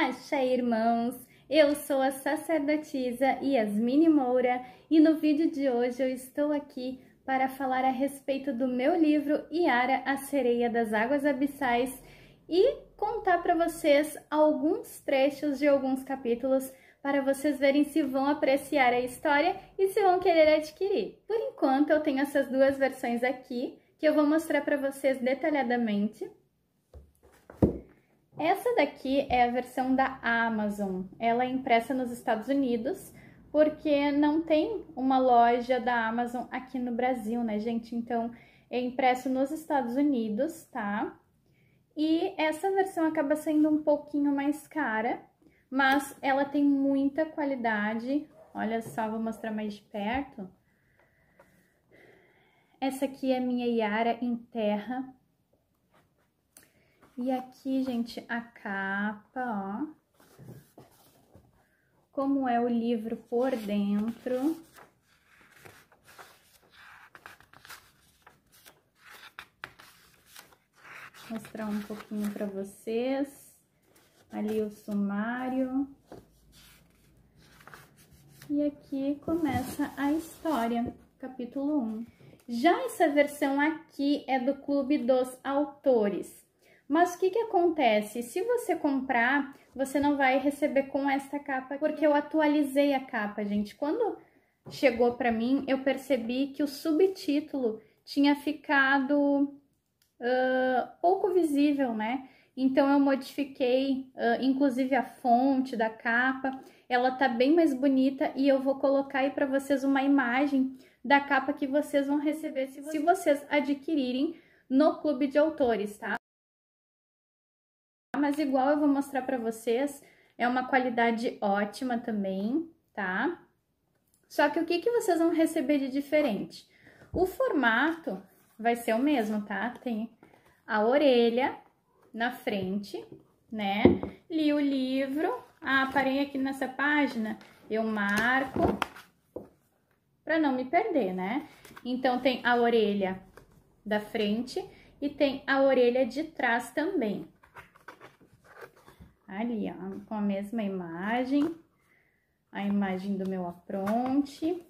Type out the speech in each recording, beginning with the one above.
Axé, irmãos! Eu sou a sacerdotisa Yasmine Moura e no vídeo de hoje eu estou aqui para falar a respeito do meu livro Yara, a Sereia das Águas Abissais e contar para vocês alguns trechos de alguns capítulos para vocês verem se vão apreciar a história e se vão querer adquirir. Por enquanto eu tenho essas duas versões aqui que eu vou mostrar para vocês detalhadamente. Essa daqui é a versão da Amazon, ela é impressa nos Estados Unidos, porque não tem uma loja da Amazon aqui no Brasil, né, gente? Então, é impresso nos Estados Unidos, tá? E essa versão acaba sendo um pouquinho mais cara, mas ela tem muita qualidade. Olha só, vou mostrar mais de perto. Essa aqui é a minha Yara em terra. E aqui, gente, a capa, ó, como é o livro por dentro. Vou mostrar um pouquinho para vocês. Ali o sumário. E aqui começa a história, capítulo 1. Já essa versão aqui é do Clube dos Autores. Mas o que acontece? Se você comprar, você não vai receber com esta capa, porque eu atualizei a capa, gente. Quando chegou para mim, eu percebi que o subtítulo tinha ficado pouco visível, né? Então eu modifiquei, inclusive a fonte da capa. Ela tá bem mais bonita e eu vou colocar aí para vocês uma imagem da capa que vocês vão receber se vocês adquirirem no Clube de Autores, tá? Mas igual eu vou mostrar para vocês, é uma qualidade ótima também, tá? Só que o que vocês vão receber de diferente? O formato vai ser o mesmo, tá? Tem a orelha na frente, né? Li o livro, parei aqui nessa página, eu marco para não me perder, né? Então, tem a orelha da frente e tem a orelha de trás também. Ali, ó, com a mesma imagem, a imagem do meu apronte.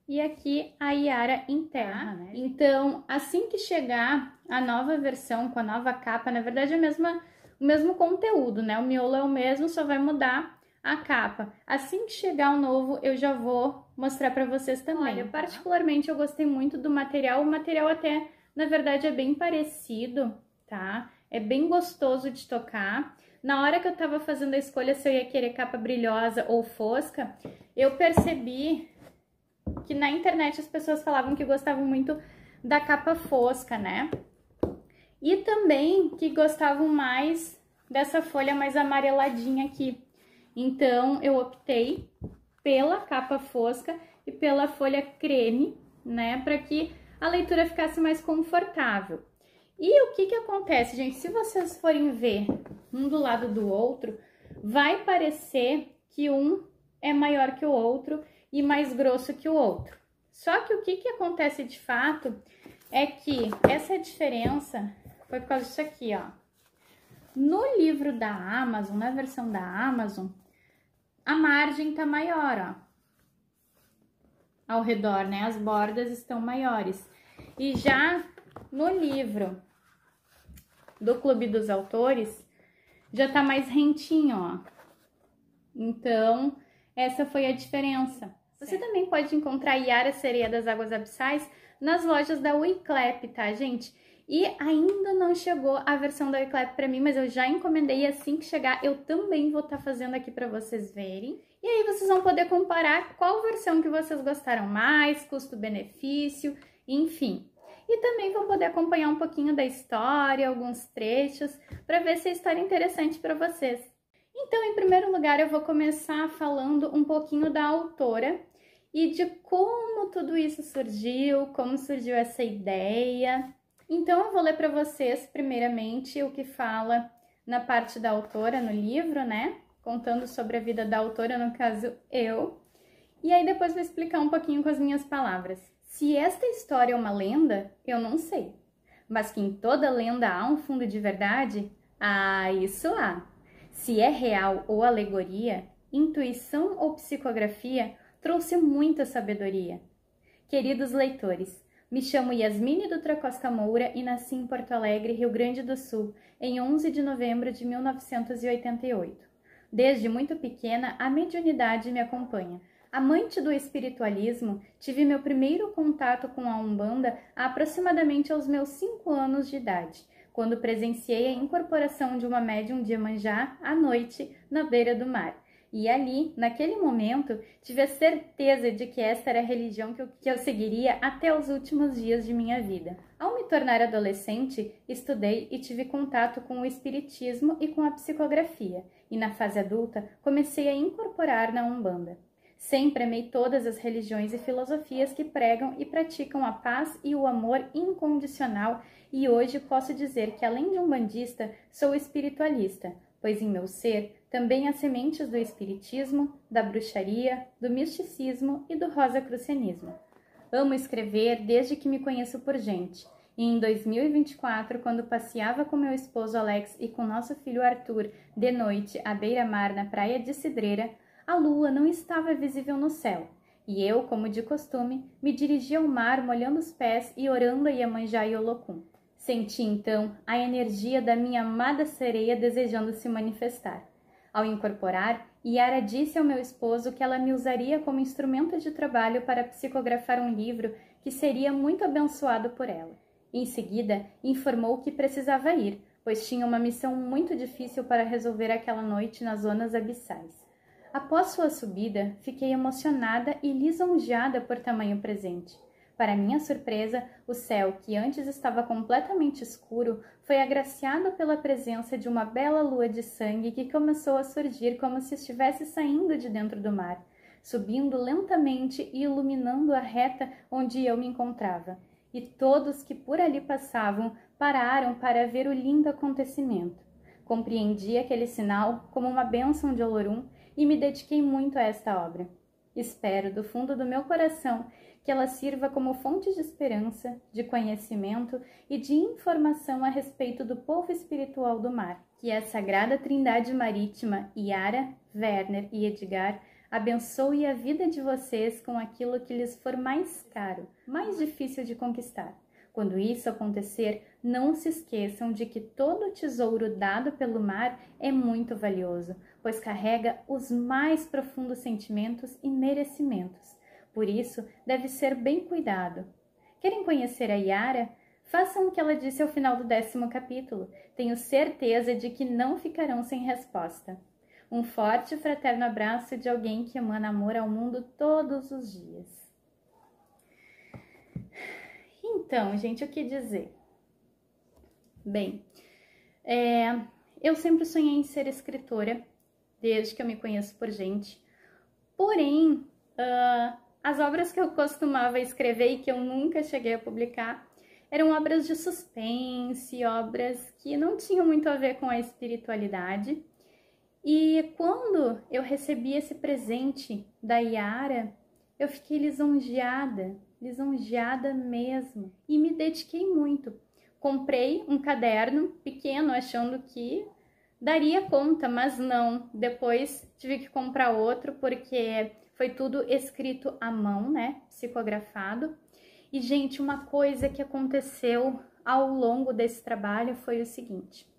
E aqui a Yara em terra, né? Então, assim que chegar a nova versão com a nova capa, na verdade é o mesmo conteúdo, né? O miolo é o mesmo, só vai mudar a capa. Assim que chegar o novo, eu já vou mostrar pra vocês também. Olha, particularmente eu gostei muito do material. O material até, na verdade, é bem parecido, tá? É bem gostoso de tocar. Na hora que eu tava fazendo a escolha se eu ia querer capa brilhosa ou fosca, eu percebi que na internet as pessoas falavam que gostavam muito da capa fosca, né? E também que gostavam mais dessa folha mais amareladinha aqui. Então, eu optei pela capa fosca e pela folha creme, né? Para que a leitura ficasse mais confortável. E o que acontece, gente? Se vocês forem ver um do lado do outro, vai parecer que um é maior que o outro e mais grosso que o outro. Só que o que acontece de fato é que essa diferença foi por causa disso aqui, ó. No livro da Amazon, na versão da Amazon, a margem tá maior, ó. Ao redor, né? As bordas estão maiores. E já no livro do Clube dos Autores, já tá mais rentinho, ó. Então, essa foi a diferença. Você também pode encontrar Yara, Sereia das Águas Abissais nas lojas da Wiclap, tá, gente? E ainda não chegou a versão da Wiclap pra mim, mas eu já encomendei e assim que chegar eu também vou estar fazendo aqui pra vocês verem. E aí vocês vão poder comparar qual versão que vocês gostaram mais, custo-benefício, enfim. E também vão poder acompanhar um pouquinho da história, alguns trechos, para ver se a história é interessante para vocês. Então, em primeiro lugar, eu vou começar falando um pouquinho da autora e de como tudo isso surgiu, como surgiu essa ideia. Então, eu vou ler para vocês, primeiramente, o que fala na parte da autora, no livro, né? Contando sobre a vida da autora, no caso, eu. E aí, depois vou explicar um pouquinho com as minhas palavras. Se esta história é uma lenda, eu não sei. Mas que em toda lenda há um fundo de verdade, isso há. Se é real ou alegoria, intuição ou psicografia, trouxe muita sabedoria. Queridos leitores, me chamo Yasmine Dutra Costa Moura e nasci em Porto Alegre, Rio Grande do Sul, em 11 de novembro de 1988. Desde muito pequena, a mediunidade me acompanha. Amante do espiritualismo, tive meu primeiro contato com a Umbanda aproximadamente aos meus 5 anos de idade, quando presenciei a incorporação de uma médium de Iemanjá à noite na beira do mar. E ali, naquele momento, tive a certeza de que esta era a religião que eu seguiria até os últimos dias de minha vida. Ao me tornar adolescente, estudei e tive contato com o espiritismo e com a psicografia, e na fase adulta comecei a incorporar na Umbanda. Sempre amei todas as religiões e filosofias que pregam e praticam a paz e o amor incondicional, e hoje posso dizer que, além de umbandista, sou espiritualista, pois em meu ser também há sementes do espiritismo, da bruxaria, do misticismo e do rosacrucianismo. Amo escrever desde que me conheço por gente, e em 2024, quando passeava com meu esposo Alex e com nosso filho Arthur de noite à beira-mar na praia de Cidreira, a lua não estava visível no céu, e eu, como de costume, me dirigi ao mar molhando os pés e orando a Iemanjá e Olocum. Senti então a energia da minha amada sereia desejando se manifestar. Ao incorporar, Yara disse ao meu esposo que ela me usaria como instrumento de trabalho para psicografar um livro que seria muito abençoado por ela. Em seguida, informou que precisava ir, pois tinha uma missão muito difícil para resolver aquela noite nas zonas abissais. Após sua subida, fiquei emocionada e lisonjeada por tamanho presente. Para minha surpresa, o céu, que antes estava completamente escuro, foi agraciado pela presença de uma bela lua de sangue que começou a surgir como se estivesse saindo de dentro do mar, subindo lentamente e iluminando a reta onde eu me encontrava. E todos que por ali passavam pararam para ver o lindo acontecimento. Compreendi aquele sinal como uma bênção de Olorum e me dediquei muito a esta obra. Espero, do fundo do meu coração, que ela sirva como fonte de esperança, de conhecimento e de informação a respeito do povo espiritual do mar. Que a Sagrada Trindade Marítima, Yara, Werner e Edgar, abençoe a vida de vocês com aquilo que lhes for mais caro, mais difícil de conquistar. Quando isso acontecer, não se esqueçam de que todo tesouro dado pelo mar é muito valioso, pois carrega os mais profundos sentimentos e merecimentos. Por isso, deve ser bem cuidado. Querem conhecer a Yara? Façam o que ela disse ao final do 10º capítulo. Tenho certeza de que não ficarão sem resposta. Um forte e fraterno abraço de alguém que emana amor ao mundo todos os dias. Então, gente, o que dizer? Bem, eu sempre sonhei em ser escritora, desde que eu me conheço por gente. Porém, as obras que eu costumava escrever e que eu nunca cheguei a publicar eram obras de suspense, obras que não tinham muito a ver com a espiritualidade. E quando eu recebi esse presente da Yara, eu fiquei lisonjeada mesmo, e me dediquei muito. Comprei um caderno pequeno achando que daria conta, mas não. Depois tive que comprar outro porque foi tudo escrito à mão, né? Psicografado. E, gente, uma coisa que aconteceu ao longo desse trabalho foi o seguinte.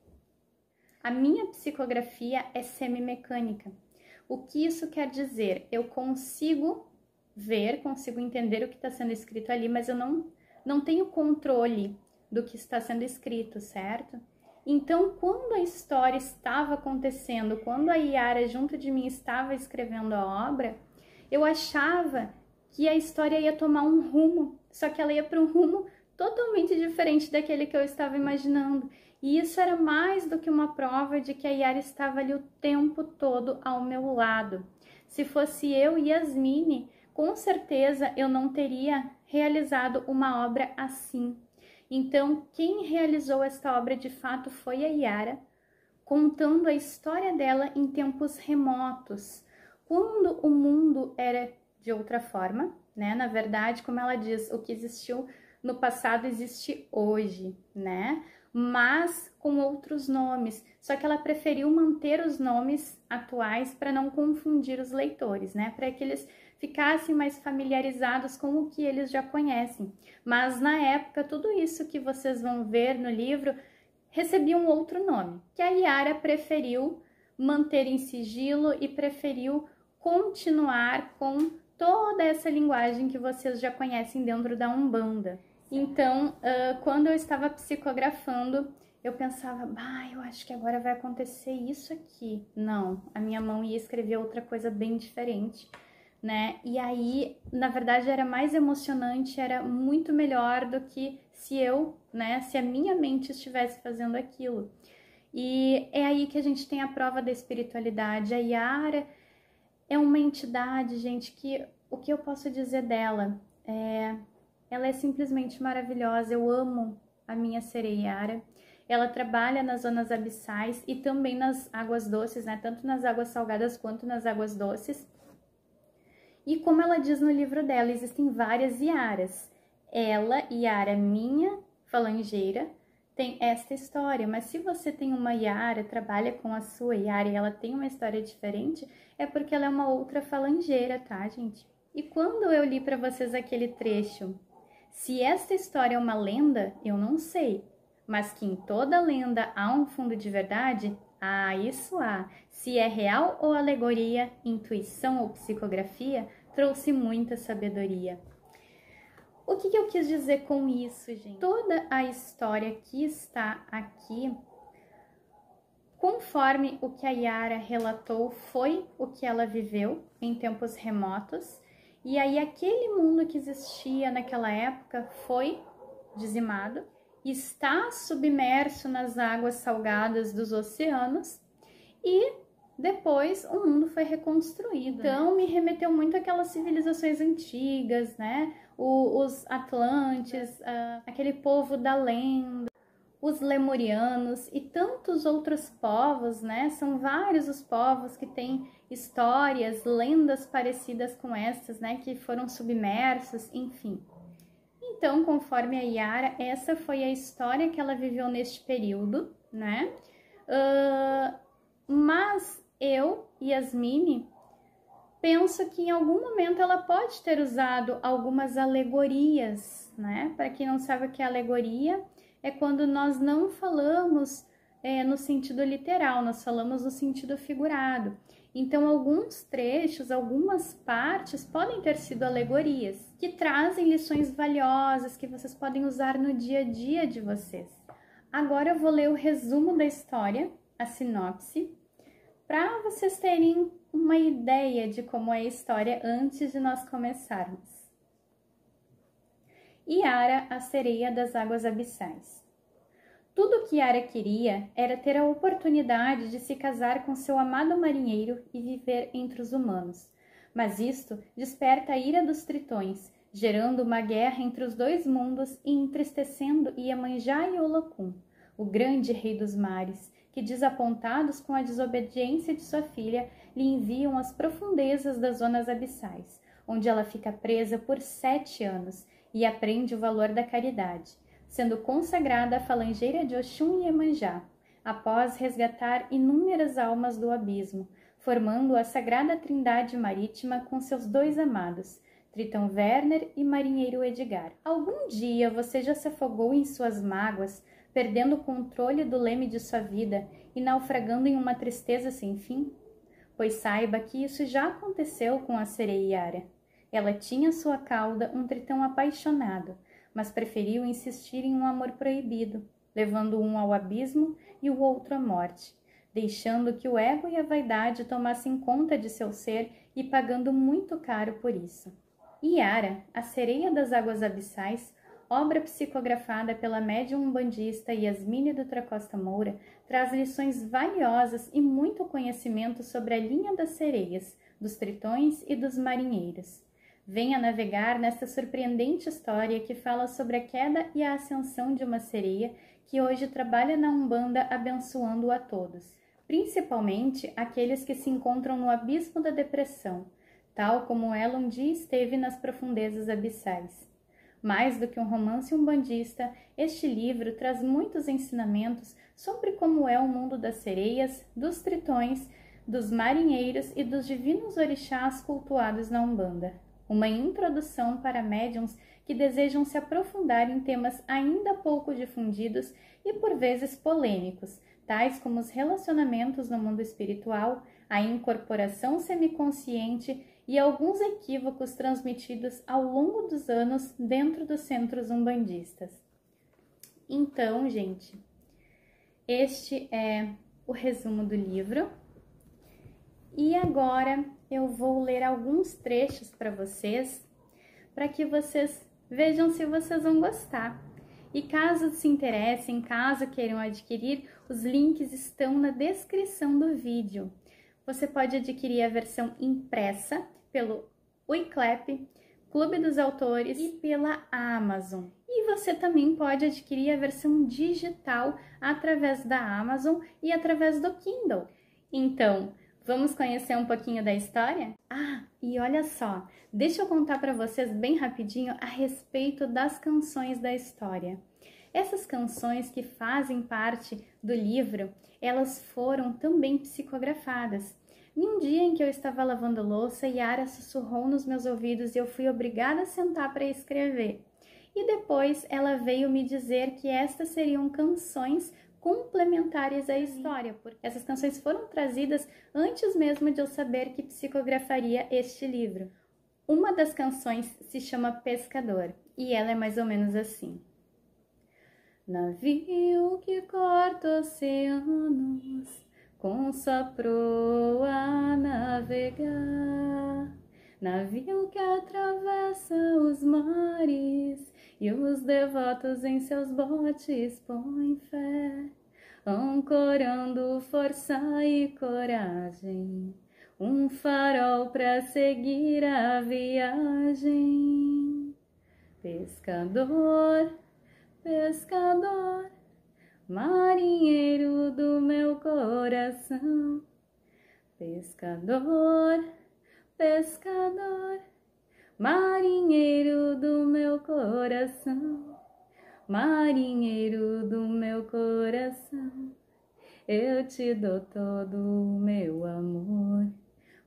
A minha psicografia é semimecânica. O que isso quer dizer? Eu consigo ver, consigo entender o que está sendo escrito ali, mas eu não tenho controle do que está sendo escrito, certo? Então, quando a história estava acontecendo, quando a Yara junto de mim estava escrevendo a obra, eu achava que a história ia tomar um rumo, só que ela ia para um rumo totalmente diferente daquele que eu estava imaginando. E isso era mais do que uma prova de que a Yara estava ali o tempo todo ao meu lado. Se fosse eu e Yasmine, com certeza eu não teria realizado uma obra assim. Então, quem realizou esta obra de fato foi a Yara, contando a história dela em tempos remotos, quando o mundo era de outra forma, né? Na verdade, como ela diz, o que existiu no passado existe hoje, né? mas com outros nomes. Só que ela preferiu manter os nomes atuais para não confundir os leitores, né? Para que eles ficassem mais familiarizados com o que eles já conhecem. Mas na época, tudo isso que vocês vão ver no livro recebia um outro nome, que a Yara preferiu manter em sigilo e preferiu continuar com toda essa linguagem que vocês já conhecem dentro da Umbanda. Então, quando eu estava psicografando, eu pensava, eu acho que agora vai acontecer isso aqui. Não, a minha mão ia escrever outra coisa bem diferente, né? E aí, na verdade, era mais emocionante, era muito melhor do que se se a minha mente estivesse fazendo aquilo. E é aí que a gente tem a prova da espiritualidade. A Yara é uma entidade, gente, que o que eu posso dizer dela? Ela é simplesmente maravilhosa. Eu amo a minha sereia Yara. Ela trabalha nas zonas abissais e também nas águas doces, né? Tanto nas águas salgadas quanto nas águas doces. E como ela diz no livro dela, existem várias Yaras. Ela, Yara minha, falangeira, tem esta história. Mas se você tem uma Yara, trabalha com a sua Yara e ela tem uma história diferente, é porque ela é uma outra falangeira, tá, gente? E quando eu li para vocês aquele trecho, se esta história é uma lenda, eu não sei. Mas que em toda lenda há um fundo de verdade, isso há. Se é real ou alegoria, intuição ou psicografia, trouxe muita sabedoria. O que eu quis dizer com isso, gente? Toda a história que está aqui, conforme o que a Yara relatou, foi o que ela viveu em tempos remotos. E aí aquele mundo que existia naquela época foi dizimado, está submerso nas águas salgadas dos oceanos e depois o mundo foi reconstruído. Então me remeteu muito àquelas civilizações antigas, né? Os Atlantes, aquele povo da lenda, os Lemurianos e tantos outros povos, né? São vários os povos que têm histórias, lendas parecidas com essas, né? Que foram submersos, enfim. Então, conforme a Yara, essa foi a história que ela viveu neste período, né? Mas eu, Yasmine, penso que em algum momento ela pode ter usado algumas alegorias, né? Para quem não sabe o que é alegoria, é quando nós não falamos no sentido literal, nós falamos no sentido figurado. Então, alguns trechos, algumas partes podem ter sido alegorias, que trazem lições valiosas que vocês podem usar no dia a dia de vocês. Agora eu vou ler o resumo da história, a sinopse, para vocês terem uma ideia de como é a história antes de nós começarmos. Yara, a sereia das águas abissais. Tudo o que Yara queria era ter a oportunidade de se casar com seu amado marinheiro e viver entre os humanos. Mas isto desperta a ira dos tritões, gerando uma guerra entre os dois mundos e entristecendo Iemanjá e Olokun, o grande rei dos mares, que, desapontados com a desobediência de sua filha, lhe enviam às profundezas das zonas abissais, onde ela fica presa por 7 anos e aprende o valor da caridade, sendo consagrada à falangeira de Oxum e Iemanjá, após resgatar inúmeras almas do abismo, formando a sagrada trindade marítima com seus 2 amados, Tritão Werner e Marinheiro Edgar. Algum dia você já se afogou em suas mágoas, perdendo o controle do leme de sua vida e naufragando em uma tristeza sem fim? Pois saiba que isso já aconteceu com a sereia Yara. Ela tinha à sua cauda um tritão apaixonado, mas preferiu insistir em um amor proibido, levando um ao abismo e o outro à morte, deixando que o ego e a vaidade tomassem conta de seu ser e pagando muito caro por isso. Yara, a sereia das águas abissais, obra psicografada pela médium umbandista Yasmine Dutra Costa Moura, traz lições valiosas e muito conhecimento sobre a linha das sereias, dos tritões e dos marinheiros. Venha navegar nesta surpreendente história que fala sobre a queda e a ascensão de uma sereia que hoje trabalha na Umbanda abençoando a todos, principalmente aqueles que se encontram no abismo da depressão, tal como ela um dia esteve nas profundezas abissais. Mais do que um romance umbandista, este livro traz muitos ensinamentos sobre como é o mundo das sereias, dos tritões, dos marinheiros e dos divinos orixás cultuados na Umbanda. Uma introdução para médiuns que desejam se aprofundar em temas ainda pouco difundidos e por vezes polêmicos, tais como os relacionamentos no mundo espiritual, a incorporação semiconsciente e alguns equívocos transmitidos ao longo dos anos dentro dos centros umbandistas. Então, gente, este é o resumo do livro. E agora eu vou ler alguns trechos para que vocês vejam se vocês vão gostar. E caso se interessem, caso queiram adquirir, os links estão na descrição do vídeo. Você pode adquirir a versão impressa pelo Wiclap, Clube dos Autores e pela Amazon. E você também pode adquirir a versão digital através da Amazon e através do Kindle. Então, vamos conhecer um pouquinho da história? Ah, e olha só, deixa eu contar para vocês bem rapidinho a respeito das canções da história. Essas canções que fazem parte do livro, elas foram também psicografadas. Em um dia em que eu estava lavando louça, Yara sussurrou nos meus ouvidos e eu fui obrigada a sentar para escrever. E depois ela veio me dizer que estas seriam canções complementares à história, porque essas canções foram trazidas antes mesmo de eu saber que psicografaria este livro. Uma das canções se chama Pescador e ela é mais ou menos assim. Navio que corta oceanos, com sua proa a navegar, navio que atravessa os mares e os devotos em seus botes põem fé, ancorando força e coragem, um farol para seguir a viagem. Pescador, pescador, marinheiro do meu coração. Pescador, pescador, marinheiro do meu coração. Marinheiro do meu coração, eu te dou todo o meu amor.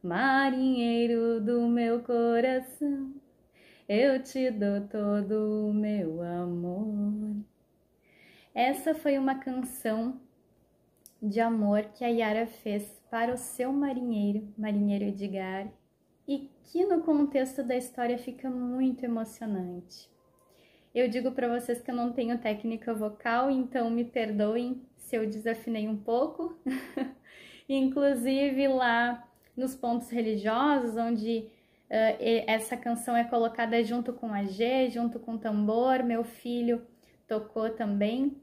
Marinheiro do meu coração, eu te dou todo o meu amor. Essa foi uma canção de amor que a Yara fez para o seu marinheiro, Marinheiro Edgar, e que no contexto da história fica muito emocionante. Eu digo para vocês que eu não tenho técnica vocal, então me perdoem se eu desafinei um pouco. Inclusive lá nos pontos religiosos, onde essa canção é colocada junto com a G, junto com o tambor, meu filho tocou também.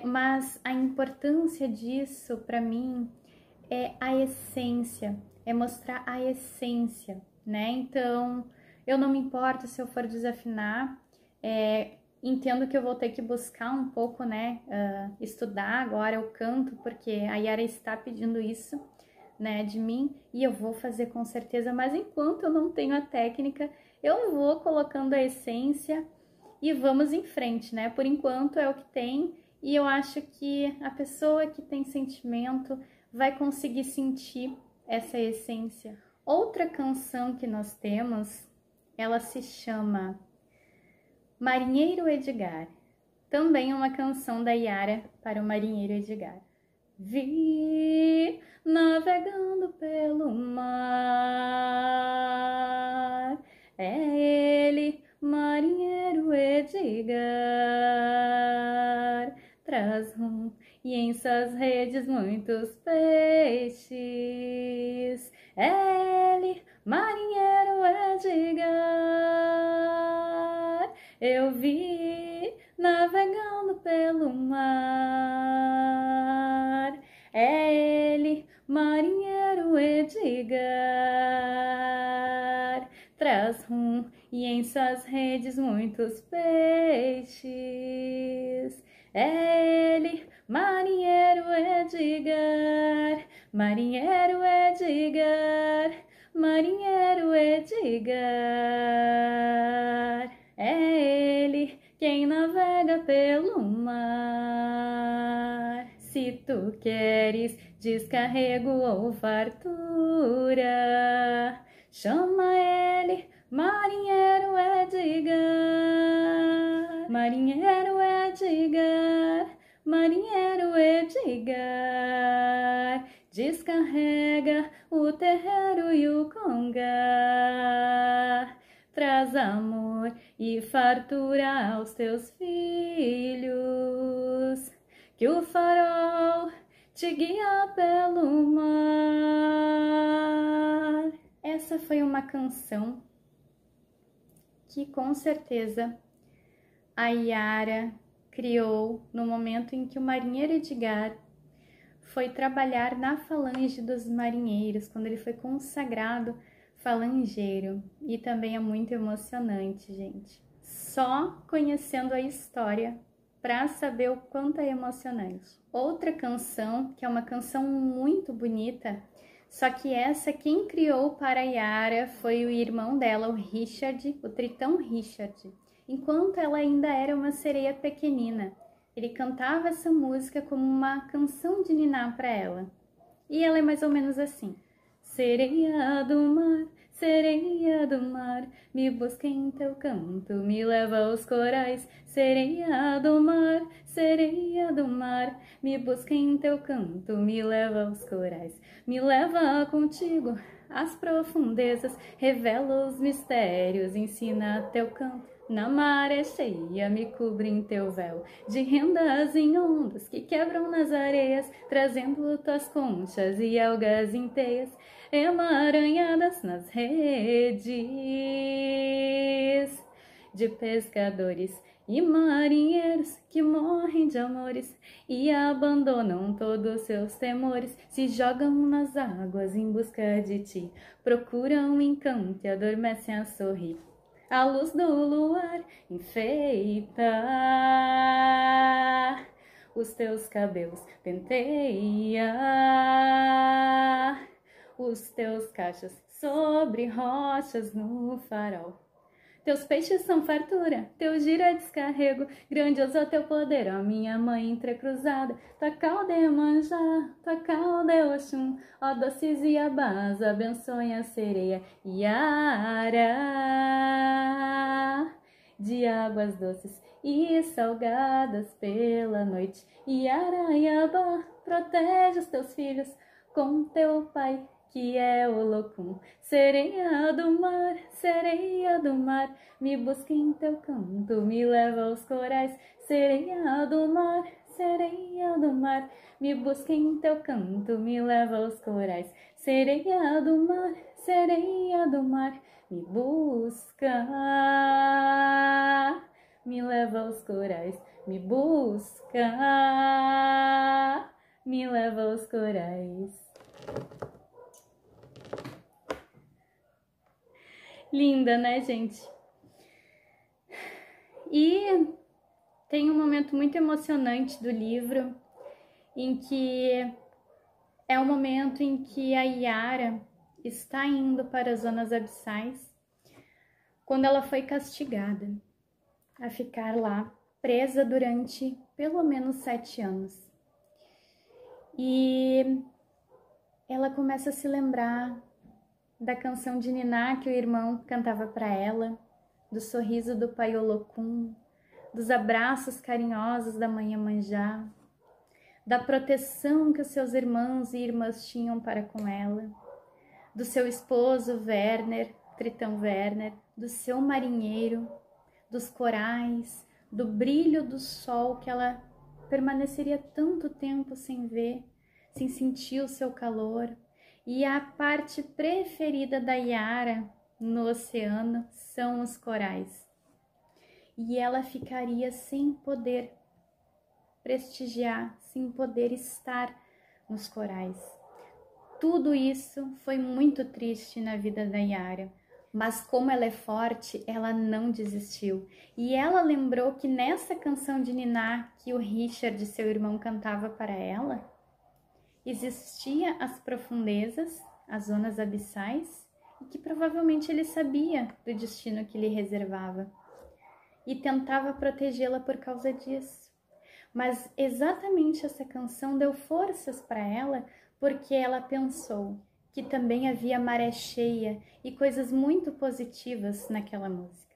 Mas a importância disso para mim é a essência, é mostrar a essência, né? Então, eu não me importo se eu for desafinar. Entendo que eu vou ter que buscar um pouco, né, estudar agora o canto, porque a Yara está pedindo isso, né, de mim, e eu vou fazer com certeza, mas enquanto eu não tenho a técnica, eu vou colocando a essência e vamos em frente, né, por enquanto é o que tem, e eu acho que a pessoa que tem sentimento vai conseguir sentir essa essência. Outra canção que nós temos, ela se chama Marinheiro Edgar, também uma canção da Yara para o Marinheiro Edgar. Vi navegando pelo mar, é ele, Marinheiro Edgar, traz rum e em suas redes muitos peixes, é ele, Marinheiro Edgar. Eu vi navegando pelo mar, é ele, Marinheiro Edgar, traz rum e em suas redes muitos peixes, é ele, Marinheiro Edgar, Marinheiro Edgar, Marinheiro Edgar. é ele quem navega pelo mar. Se tu queres descarrego ou fartura, chama ele, marinheiro Edgar. Marinheiro Edgar, marinheiro Edgar, descarrega o terreiro e o congar. Traz amor e fartura aos teus filhos, que o farol te guia pelo mar. Essa foi uma canção que com certeza a Yara criou no momento em que o marinheiro Edgar foi trabalhar na falange dos marinheiros, quando ele foi consagrado falangeiro. E também é muito emocionante, gente. Só conhecendo a história para saber o quanto é emocionante. Outra canção, que é uma canção muito bonita, só que essa quem criou para a Yara foi o irmão dela, o Richard, o Tritão Richard. Enquanto ela ainda era uma sereia pequenina, ele cantava essa música como uma canção de niná para ela. E ela é mais ou menos assim: sereia do mar, me busca em teu canto, me leva aos corais. Sereia do mar, me busca em teu canto, me leva aos corais. Me leva contigo às profundezas, revela os mistérios, ensina teu canto. Na maré cheia me cobre em teu véu, de rendas em ondas que quebram nas areias, trazendo tuas conchas e algas em teias, emaranhadas nas redes de pescadores e marinheiros que morrem de amores e abandonam todos seus temores, se jogam nas águas em busca de ti, procuram encanto e adormecem a sorrir. A luz do luar enfeita os teus cabelos, penteia os teus cachos sobre rochas no farol. Teus peixes são fartura, teu giro é descarrego, grandioso é teu poder, ó minha mãe entrecruzada. Tua cauda é Iemanjá, tua cauda é Oxum, ó doces Iabás, abençoe a sereia Yara, de águas doces e salgadas pela noite. Yara, Iabá, protege os teus filhos com teu pai, que é o Locum. Sereia do mar, me busca em teu canto, me leva aos corais. Sereia do mar, me busca em teu canto, me leva aos corais. Sereia do mar, me busca, me leva aos corais. Me busca, me leva aos corais. Linda, né, gente? E tem um momento muito emocionante do livro, em que é o momento em que a Yara está indo para as zonas abissais, quando ela foi castigada a ficar lá, presa durante pelo menos 7 anos. E ela começa a se lembrar da canção de niná que o irmão cantava para ela, do sorriso do pai Olocum, dos abraços carinhosos da mãe Iemanjá, da proteção que os seus irmãos e irmãs tinham para com ela, do seu esposo Werner, Tritão Werner, do seu marinheiro, dos corais, do brilho do sol que ela permaneceria tanto tempo sem ver, sem sentir o seu calor. E a parte preferida da Yara no oceano são os corais. E ela ficaria sem poder prestigiar, sem poder estar nos corais. Tudo isso foi muito triste na vida da Yara, mas como ela é forte, ela não desistiu. E ela lembrou que nessa canção de niná que o Richard, seu irmão, cantava para ela, existia as profundezas, as zonas abissais, e que provavelmente ele sabia do destino que lhe reservava. e tentava protegê-la por causa disso. Mas exatamente essa canção deu forças para ela, porque ela pensou que também havia maré cheia e coisas muito positivas naquela música.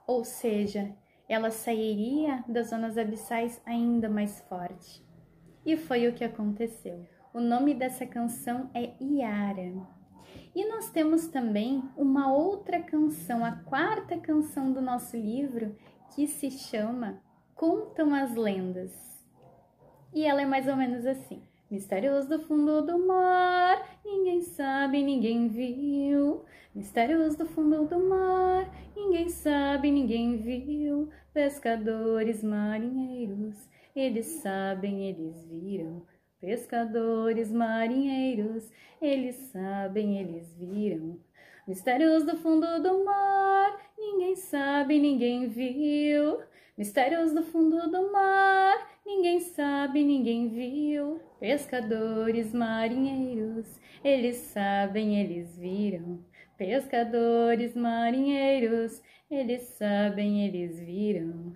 Ou seja, ela sairia das zonas abissais ainda mais forte. E foi o que aconteceu. O nome dessa canção é Iara. E nós temos também uma outra canção, a quarta canção do nosso livro, que se chama Contam as Lendas. E ela é mais ou menos assim. Mistérios do fundo do mar, ninguém sabe, ninguém viu. Mistérios do fundo do mar, ninguém sabe, ninguém viu. Pescadores, marinheiros, eles sabem, eles viram. Pescadores, marinheiros, eles sabem, eles viram. Mistérios do fundo do mar, ninguém sabe, ninguém viu. Mistérios do fundo do mar, ninguém sabe, ninguém viu. Pescadores, marinheiros, eles sabem, eles viram. Pescadores, marinheiros, eles sabem, eles viram.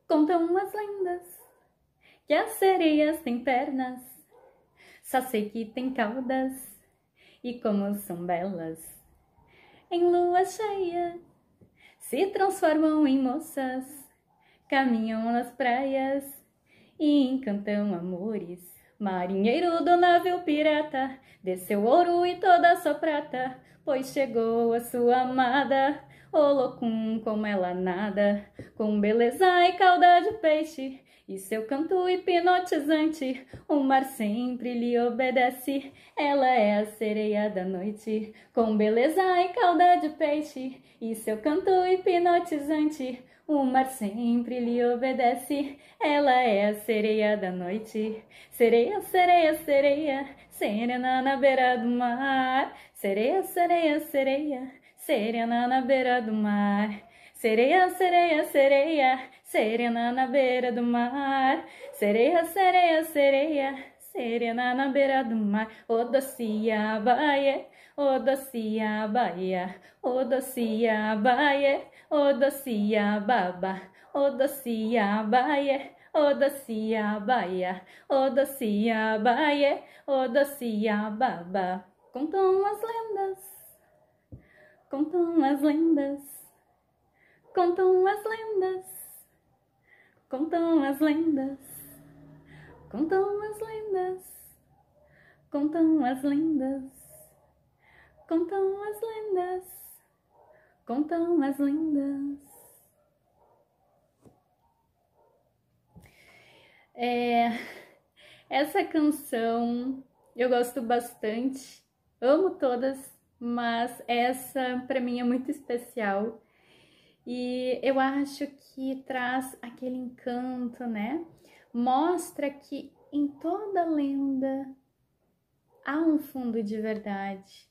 Contam as lendas que as sereias têm pernas, só sei que tem caudas, e como são belas, em lua cheia se transformam em moças, caminham nas praias e encantam amores. Marinheiro do navio pirata, desceu ouro e toda a sua prata, pois chegou a sua amada. Olocum, como ela nada, com beleza e cauda de peixe, e seu canto hipnotizante, o mar sempre lhe obedece. Ela é a sereia da noite, com beleza e cauda de peixe, e seu canto hipnotizante, o mar sempre lhe obedece. Ela é a sereia da noite. Sereia, sereia, sereia, serena na beira do mar. Sereia, sereia, sereia, serena na beira do mar. Sereia, sereia, sereia, serena na beira do mar. Sereia, sereia, sereia, serena na beira do mar. O docia baie, o docia baia, o docia baie, o docia baba, o docia baie, o docia baia, o docia baie, o docia baba. Contam as lendas, contam as lendas, contam as lendas, contam as lendas, contam as lendas, contam as lendas, contam as lendas, contam as lendas. Essa canção eu gosto bastante, amo todas, mas essa para mim é muito especial. E eu acho que traz aquele encanto, né? Mostra que em toda lenda há um fundo de verdade.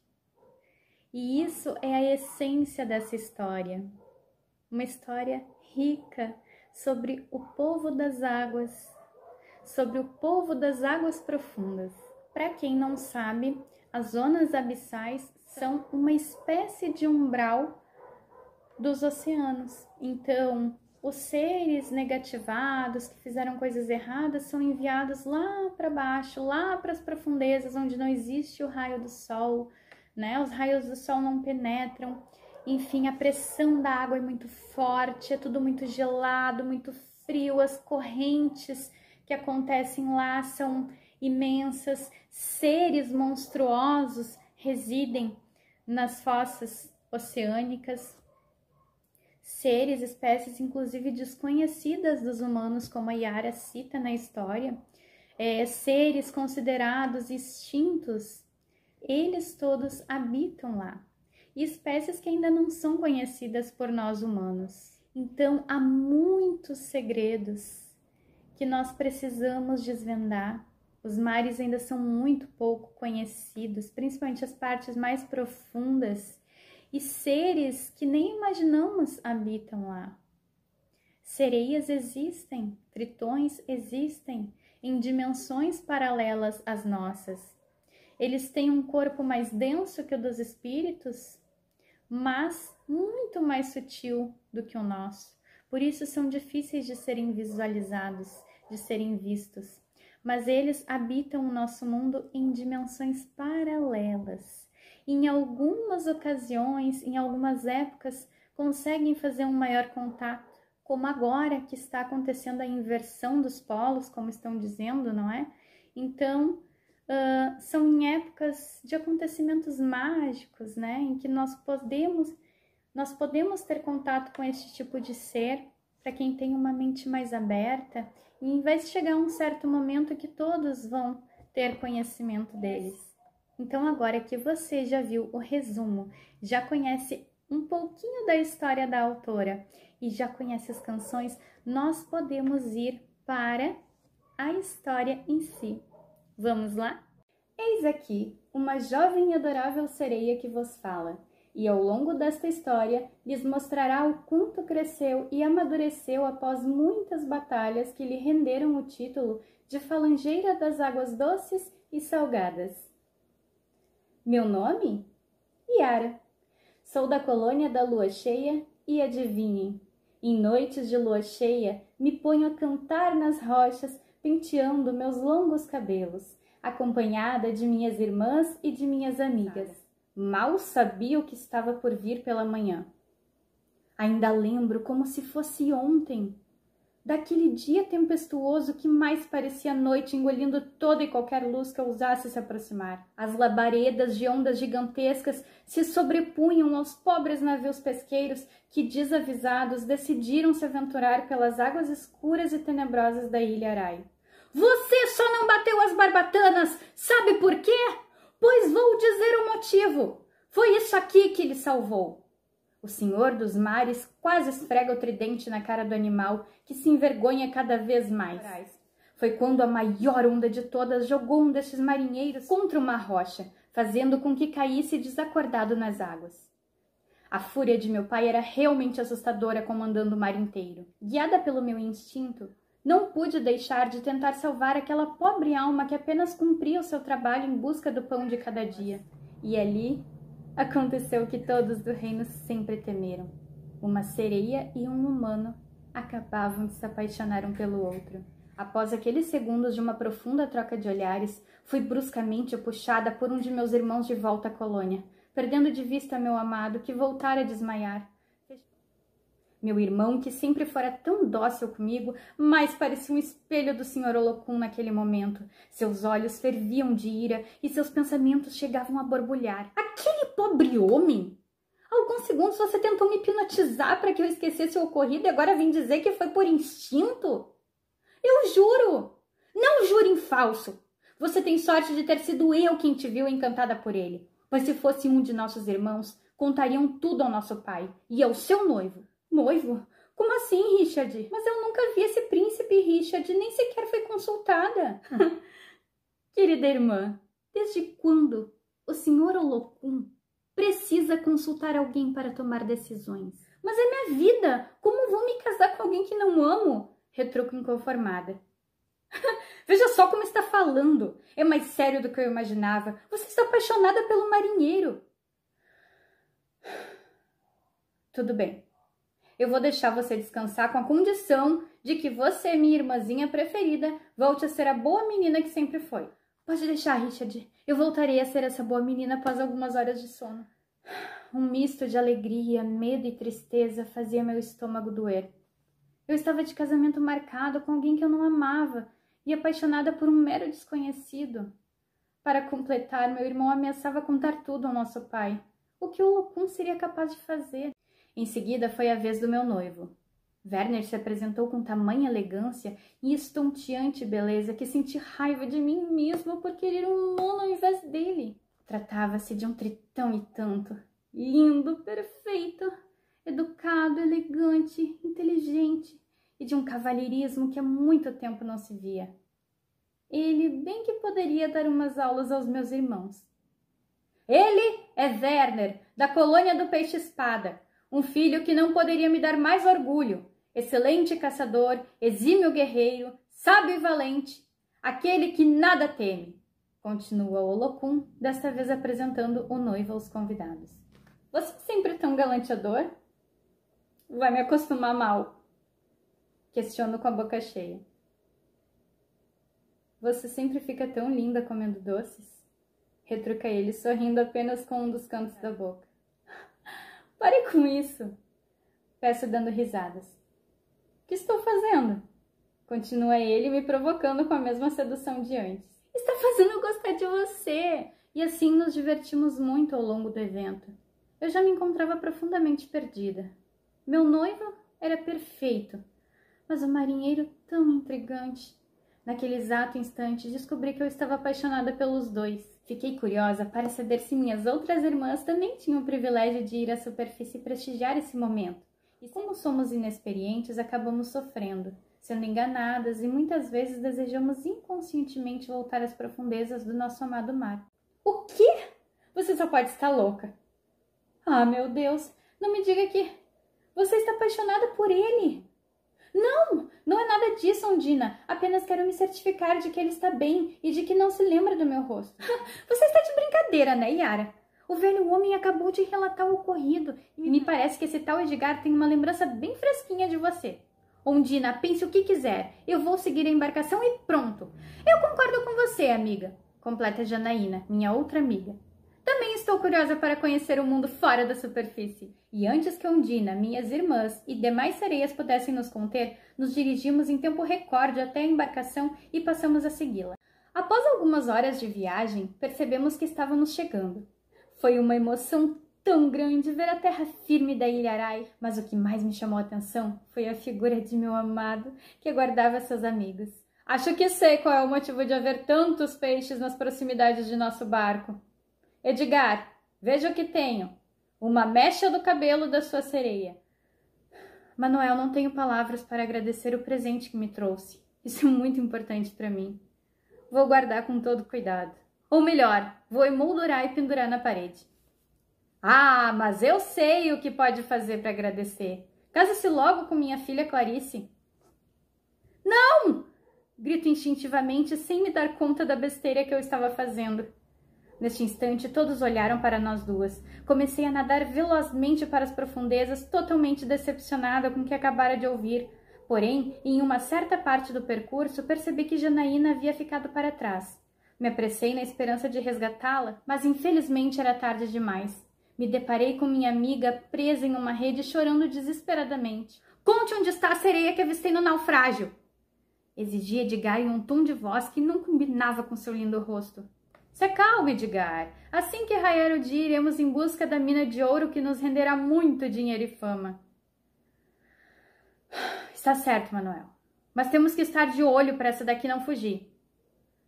E isso é a essência dessa história. Uma história rica sobre o povo das águas, sobre o povo das águas profundas. Para quem não sabe, as zonas abissais são uma espécie de umbral dos oceanos. Então, os seres negativados que fizeram coisas erradas são enviados lá para baixo, lá para as profundezas onde não existe o raio do sol, né? Os raios do sol não penetram. Enfim, a pressão da água é muito forte, é tudo muito gelado, muito frio, as correntes que acontecem lá são imensas, seres monstruosos residem nas fossas oceânicas, seres, espécies inclusive desconhecidas dos humanos, como a Iara cita na história, seres considerados extintos, eles todos habitam lá. E espécies que ainda não são conhecidas por nós humanos. Então, há muitos segredos que nós precisamos desvendar. Os mares ainda são muito pouco conhecidos, principalmente as partes mais profundas, e seres que nem imaginamos habitam lá. Sereias existem, tritões existem em dimensões paralelas às nossas. Eles têm um corpo mais denso que o dos espíritos, mas muito mais sutil do que o nosso. Por isso são difíceis de serem visualizados, de serem vistos. Mas eles habitam o nosso mundo em dimensões paralelas. Em algumas ocasiões, em algumas épocas, conseguem fazer um maior contato, como agora que está acontecendo a inversão dos polos, como estão dizendo, não é? Então, são em épocas de acontecimentos mágicos, né? Em que nós podemos ter contato com este tipo de ser, para quem tem uma mente mais aberta, e vai chegar um certo momento que todos vão ter conhecimento deles. Então, agora que você já viu o resumo, já conhece um pouquinho da história da autora e já conhece as canções, nós podemos ir para a história em si. Vamos lá? Eis aqui uma jovem e adorável sereia que vos fala, e ao longo desta história lhes mostrará o quanto cresceu e amadureceu após muitas batalhas que lhe renderam o título de falangeira das águas doces e salgadas. Meu nome? Yara. Sou da colônia da lua cheia e adivinhem, em noites de lua cheia me ponho a cantar nas rochas, penteando meus longos cabelos, acompanhada de minhas irmãs e de minhas amigas. Mal sabia o que estava por vir pela manhã. Ainda lembro como se fosse ontem, daquele dia tempestuoso que mais parecia noite, engolindo toda e qualquer luz que ousasse se aproximar. As labaredas de ondas gigantescas se sobrepunham aos pobres navios pesqueiros que, desavisados, decidiram se aventurar pelas águas escuras e tenebrosas da ilha Arai. Você só não bateu as barbatanas, sabe por quê? Pois vou dizer o motivo. Foi isso aqui que lhe salvou. O senhor dos mares quase esfrega o tridente na cara do animal, que se envergonha cada vez mais. Foi quando a maior onda de todas jogou um destes marinheiros contra uma rocha, fazendo com que caísse desacordado nas águas. A fúria de meu pai era realmente assustadora, comandando o mar inteiro. Guiada pelo meu instinto, não pude deixar de tentar salvar aquela pobre alma que apenas cumpria o seu trabalho em busca do pão de cada dia. E ali aconteceu o que todos do reino sempre temeram. Uma sereia e um humano acabavam de se apaixonar um pelo outro. Após aqueles segundos de uma profunda troca de olhares, fui bruscamente puxada por um de meus irmãos de volta à colônia, perdendo de vista meu amado, que voltara a desmaiar. Meu irmão, que sempre fora tão dócil comigo, mais parecia um espelho do Sr. Olokun naquele momento. Seus olhos ferviam de ira e seus pensamentos chegavam a borbulhar. Aquele pobre homem! Alguns segundos você tentou me hipnotizar para que eu esquecesse o ocorrido e agora vem dizer que foi por instinto? Eu juro! Não jure em falso! Você tem sorte de ter sido eu quem te viu encantada por ele. Pois se fosse um de nossos irmãos, contariam tudo ao nosso pai e ao seu noivo. Noivo? Como assim, Richard? Mas eu nunca vi esse príncipe, Richard, nem sequer foi consultada. Querida irmã, desde quando o Sr. Olokun precisa consultar alguém para tomar decisões? Mas é minha vida! Como vou me casar com alguém que não amo? Retruco inconformada. Veja só como está falando. É mais sério do que eu imaginava. Você está apaixonada pelo marinheiro. Tudo bem. Eu vou deixar você descansar com a condição de que você, minha irmãzinha preferida, volte a ser a boa menina que sempre foi. Pode deixar, Richard. Eu voltarei a ser essa boa menina após algumas horas de sono. Um misto de alegria, medo e tristeza fazia meu estômago doer. Eu estava de casamento marcado com alguém que eu não amava e apaixonada por um mero desconhecido. Para completar, meu irmão ameaçava contar tudo ao nosso pai. O que o Olokun seria capaz de fazer? Em seguida foi a vez do meu noivo. Werner se apresentou com tamanha elegância e estonteante beleza que senti raiva de mim mesmo por querer um mono ao invés dele. Tratava-se de um tritão e tanto. Lindo, perfeito, educado, elegante, inteligente e de um cavalheirismo que há muito tempo não se via. Ele bem que poderia dar umas aulas aos meus irmãos. Ele é Werner, da colônia do Peixe-Espada. Um filho que não poderia me dar mais orgulho, excelente caçador, exímio guerreiro, sábio e valente, aquele que nada teme, continua Olokun, desta vez apresentando o noivo aos convidados. Você sempre é tão galanteador? Vai me acostumar mal. Questiono com a boca cheia. Você sempre fica tão linda comendo doces? Retruca ele, sorrindo apenas com um dos cantos da boca. Pare com isso! Peço dando risadas. O que estou fazendo? Continua ele, me provocando com a mesma sedução de antes. Está fazendo eu gostar de você! E assim nos divertimos muito ao longo do evento. Eu já me encontrava profundamente perdida. Meu noivo era perfeito, mas o marinheiro tão intrigante. Naquele exato instante, descobri que eu estava apaixonada pelos dois. Fiquei curiosa para saber se minhas outras irmãs também tinham o privilégio de ir à superfície e prestigiar esse momento. E como somos inexperientes, acabamos sofrendo, sendo enganadas e muitas vezes desejamos inconscientemente voltar às profundezas do nosso amado mar. O quê? Você só pode estar louca. Ah, meu Deus, não me diga que você está apaixonada por ele. Não, não é nada disso, Ondina. Apenas quero me certificar de que ele está bem e de que não se lembra do meu rosto. Você está de brincadeira, né, Yara? O velho homem acabou de relatar o ocorrido e me parece que esse tal Edgar tem uma lembrança bem fresquinha de você. Ondina, pense o que quiser. Eu vou seguir a embarcação e pronto. Eu concordo com você, amiga, completa Janaína, minha outra amiga. Também estou curiosa para conhecer o mundo fora da superfície. E antes que Ondina, minhas irmãs e demais sereias pudessem nos conter, nos dirigimos em tempo recorde até a embarcação e passamos a segui-la. Após algumas horas de viagem, percebemos que estávamos chegando. Foi uma emoção tão grande ver a terra firme da Ilha Arai, mas o que mais me chamou a atenção foi a figura de meu amado, que aguardava seus amigos. Acho que sei qual é o motivo de haver tantos peixes nas proximidades de nosso barco. Edgar, veja o que tenho. Uma mecha do cabelo da sua sereia. Manuel, não tenho palavras para agradecer o presente que me trouxe. Isso é muito importante para mim. Vou guardar com todo cuidado. Ou melhor, vou emoldurar e pendurar na parede. Ah, mas eu sei o que pode fazer para agradecer. Case-se logo com minha filha Clarice. Não! Grito instintivamente, sem me dar conta da besteira que eu estava fazendo. Neste instante, todos olharam para nós duas. Comecei a nadar velozmente para as profundezas, totalmente decepcionada com o que acabara de ouvir. Porém, em uma certa parte do percurso, percebi que Janaína havia ficado para trás. Me apressei na esperança de resgatá-la, mas infelizmente era tarde demais. Me deparei com minha amiga presa em uma rede, chorando desesperadamente. Conte onde está a sereia que avistei no naufrágio! Exigia Edgar em um tom de voz que não combinava com seu lindo rosto. Se acalme, Edgar. Assim que raiar o dia, iremos em busca da mina de ouro que nos renderá muito dinheiro e fama. Está certo, Manuel. Mas temos que estar de olho para essa daqui não fugir.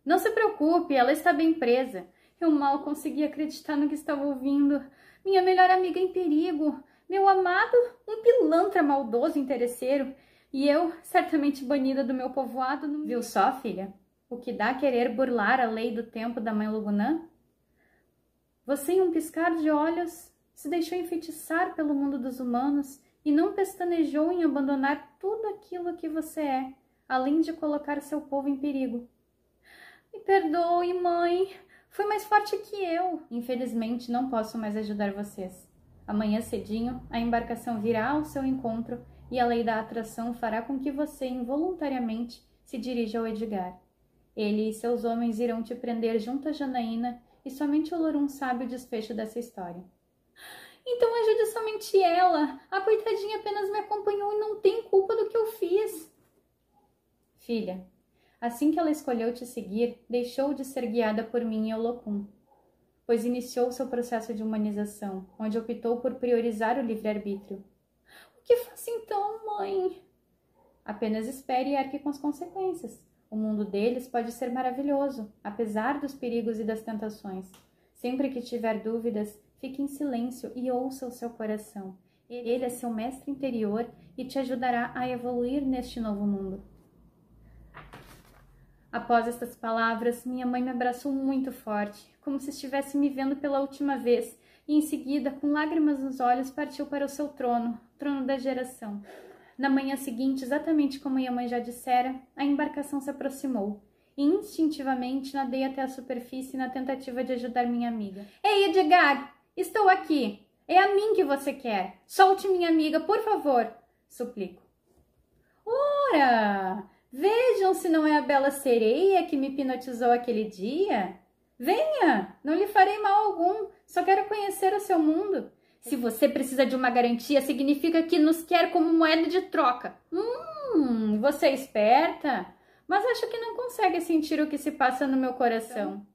Não se preocupe, ela está bem presa. Eu mal consegui acreditar no que estava ouvindo. Minha melhor amiga em perigo. Meu amado, um pilantra maldoso interesseiro. E eu, certamente banida do meu povoado. Não... Viu só, filha? O que dá a querer burlar a lei do tempo da mãe Lugunã? Você, em um piscar de olhos, se deixou enfeitiçar pelo mundo dos humanos e não pestanejou em abandonar tudo aquilo que você é, além de colocar seu povo em perigo. Me perdoe, mãe. Foi mais forte que eu. Infelizmente, não posso mais ajudar vocês. Amanhã cedinho, a embarcação virá ao seu encontro e a lei da atração fará com que você, involuntariamente, se dirija ao Edgar. Ele e seus homens irão te prender junto a Janaína e somente o Lorum sabe o desfecho dessa história. Então ajude somente ela. A coitadinha apenas me acompanhou e não tem culpa do que eu fiz. Filha, assim que ela escolheu te seguir, deixou de ser guiada por mim e Olocum, pois iniciou seu processo de humanização, onde optou por priorizar o livre-arbítrio. O que faço então, mãe? Apenas espere e arque com as consequências. O mundo deles pode ser maravilhoso, apesar dos perigos e das tentações. Sempre que tiver dúvidas, fique em silêncio e ouça o seu coração. Ele é seu mestre interior e te ajudará a evoluir neste novo mundo. Após estas palavras, minha mãe me abraçou muito forte, como se estivesse me vendo pela última vez, e em seguida, com lágrimas nos olhos, partiu para o seu trono, trono da geração. Na manhã seguinte, exatamente como minha mãe já dissera, a embarcação se aproximou, e instintivamente nadei até a superfície na tentativa de ajudar minha amiga. Ei, Edgar! Estou aqui! É a mim que você quer! Solte minha amiga, por favor! Suplico. Ora, vejam se não é a bela sereia que me hipnotizou aquele dia. Venha, não lhe farei mal algum, só quero conhecer o seu mundo. Se você precisa de uma garantia, significa que nos quer como moeda de troca. Você é esperta, mas acho que não consegue sentir o que se passa no meu coração.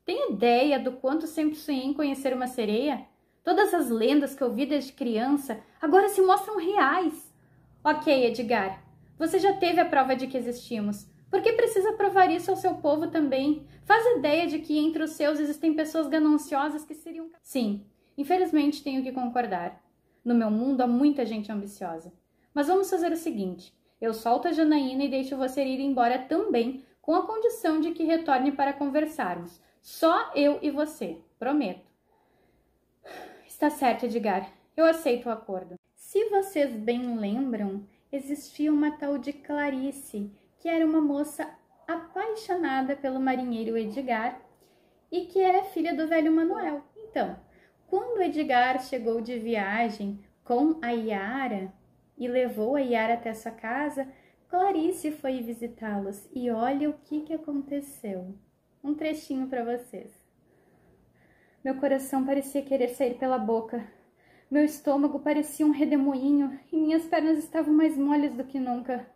Tem ideia do quanto sempre sonhei em conhecer uma sereia? Todas as lendas que eu vi desde criança agora se mostram reais. Ok, Edgar, você já teve a prova de que existimos. Por que precisa provar isso ao seu povo também? Faz ideia de que entre os seus existem pessoas gananciosas que seriam... Sim, infelizmente tenho que concordar. No meu mundo há muita gente ambiciosa. Mas vamos fazer o seguinte. Eu solto a Janaína e deixo você ir embora também, com a condição de que retorne para conversarmos. Só eu e você, prometo. Está certo, Edgar. Eu aceito o acordo. Se vocês bem lembram, existia uma tal de Clarice, que era uma moça apaixonada pelo marinheiro Edgar e que era filha do velho Manuel. Então, quando Edgar chegou de viagem com a Yara e levou a Yara até sua casa, Clarice foi visitá-los e olha o que aconteceu. Um trechinho para vocês. Meu coração parecia querer sair pela boca. Meu estômago parecia um redemoinho e minhas pernas estavam mais moles do que nunca.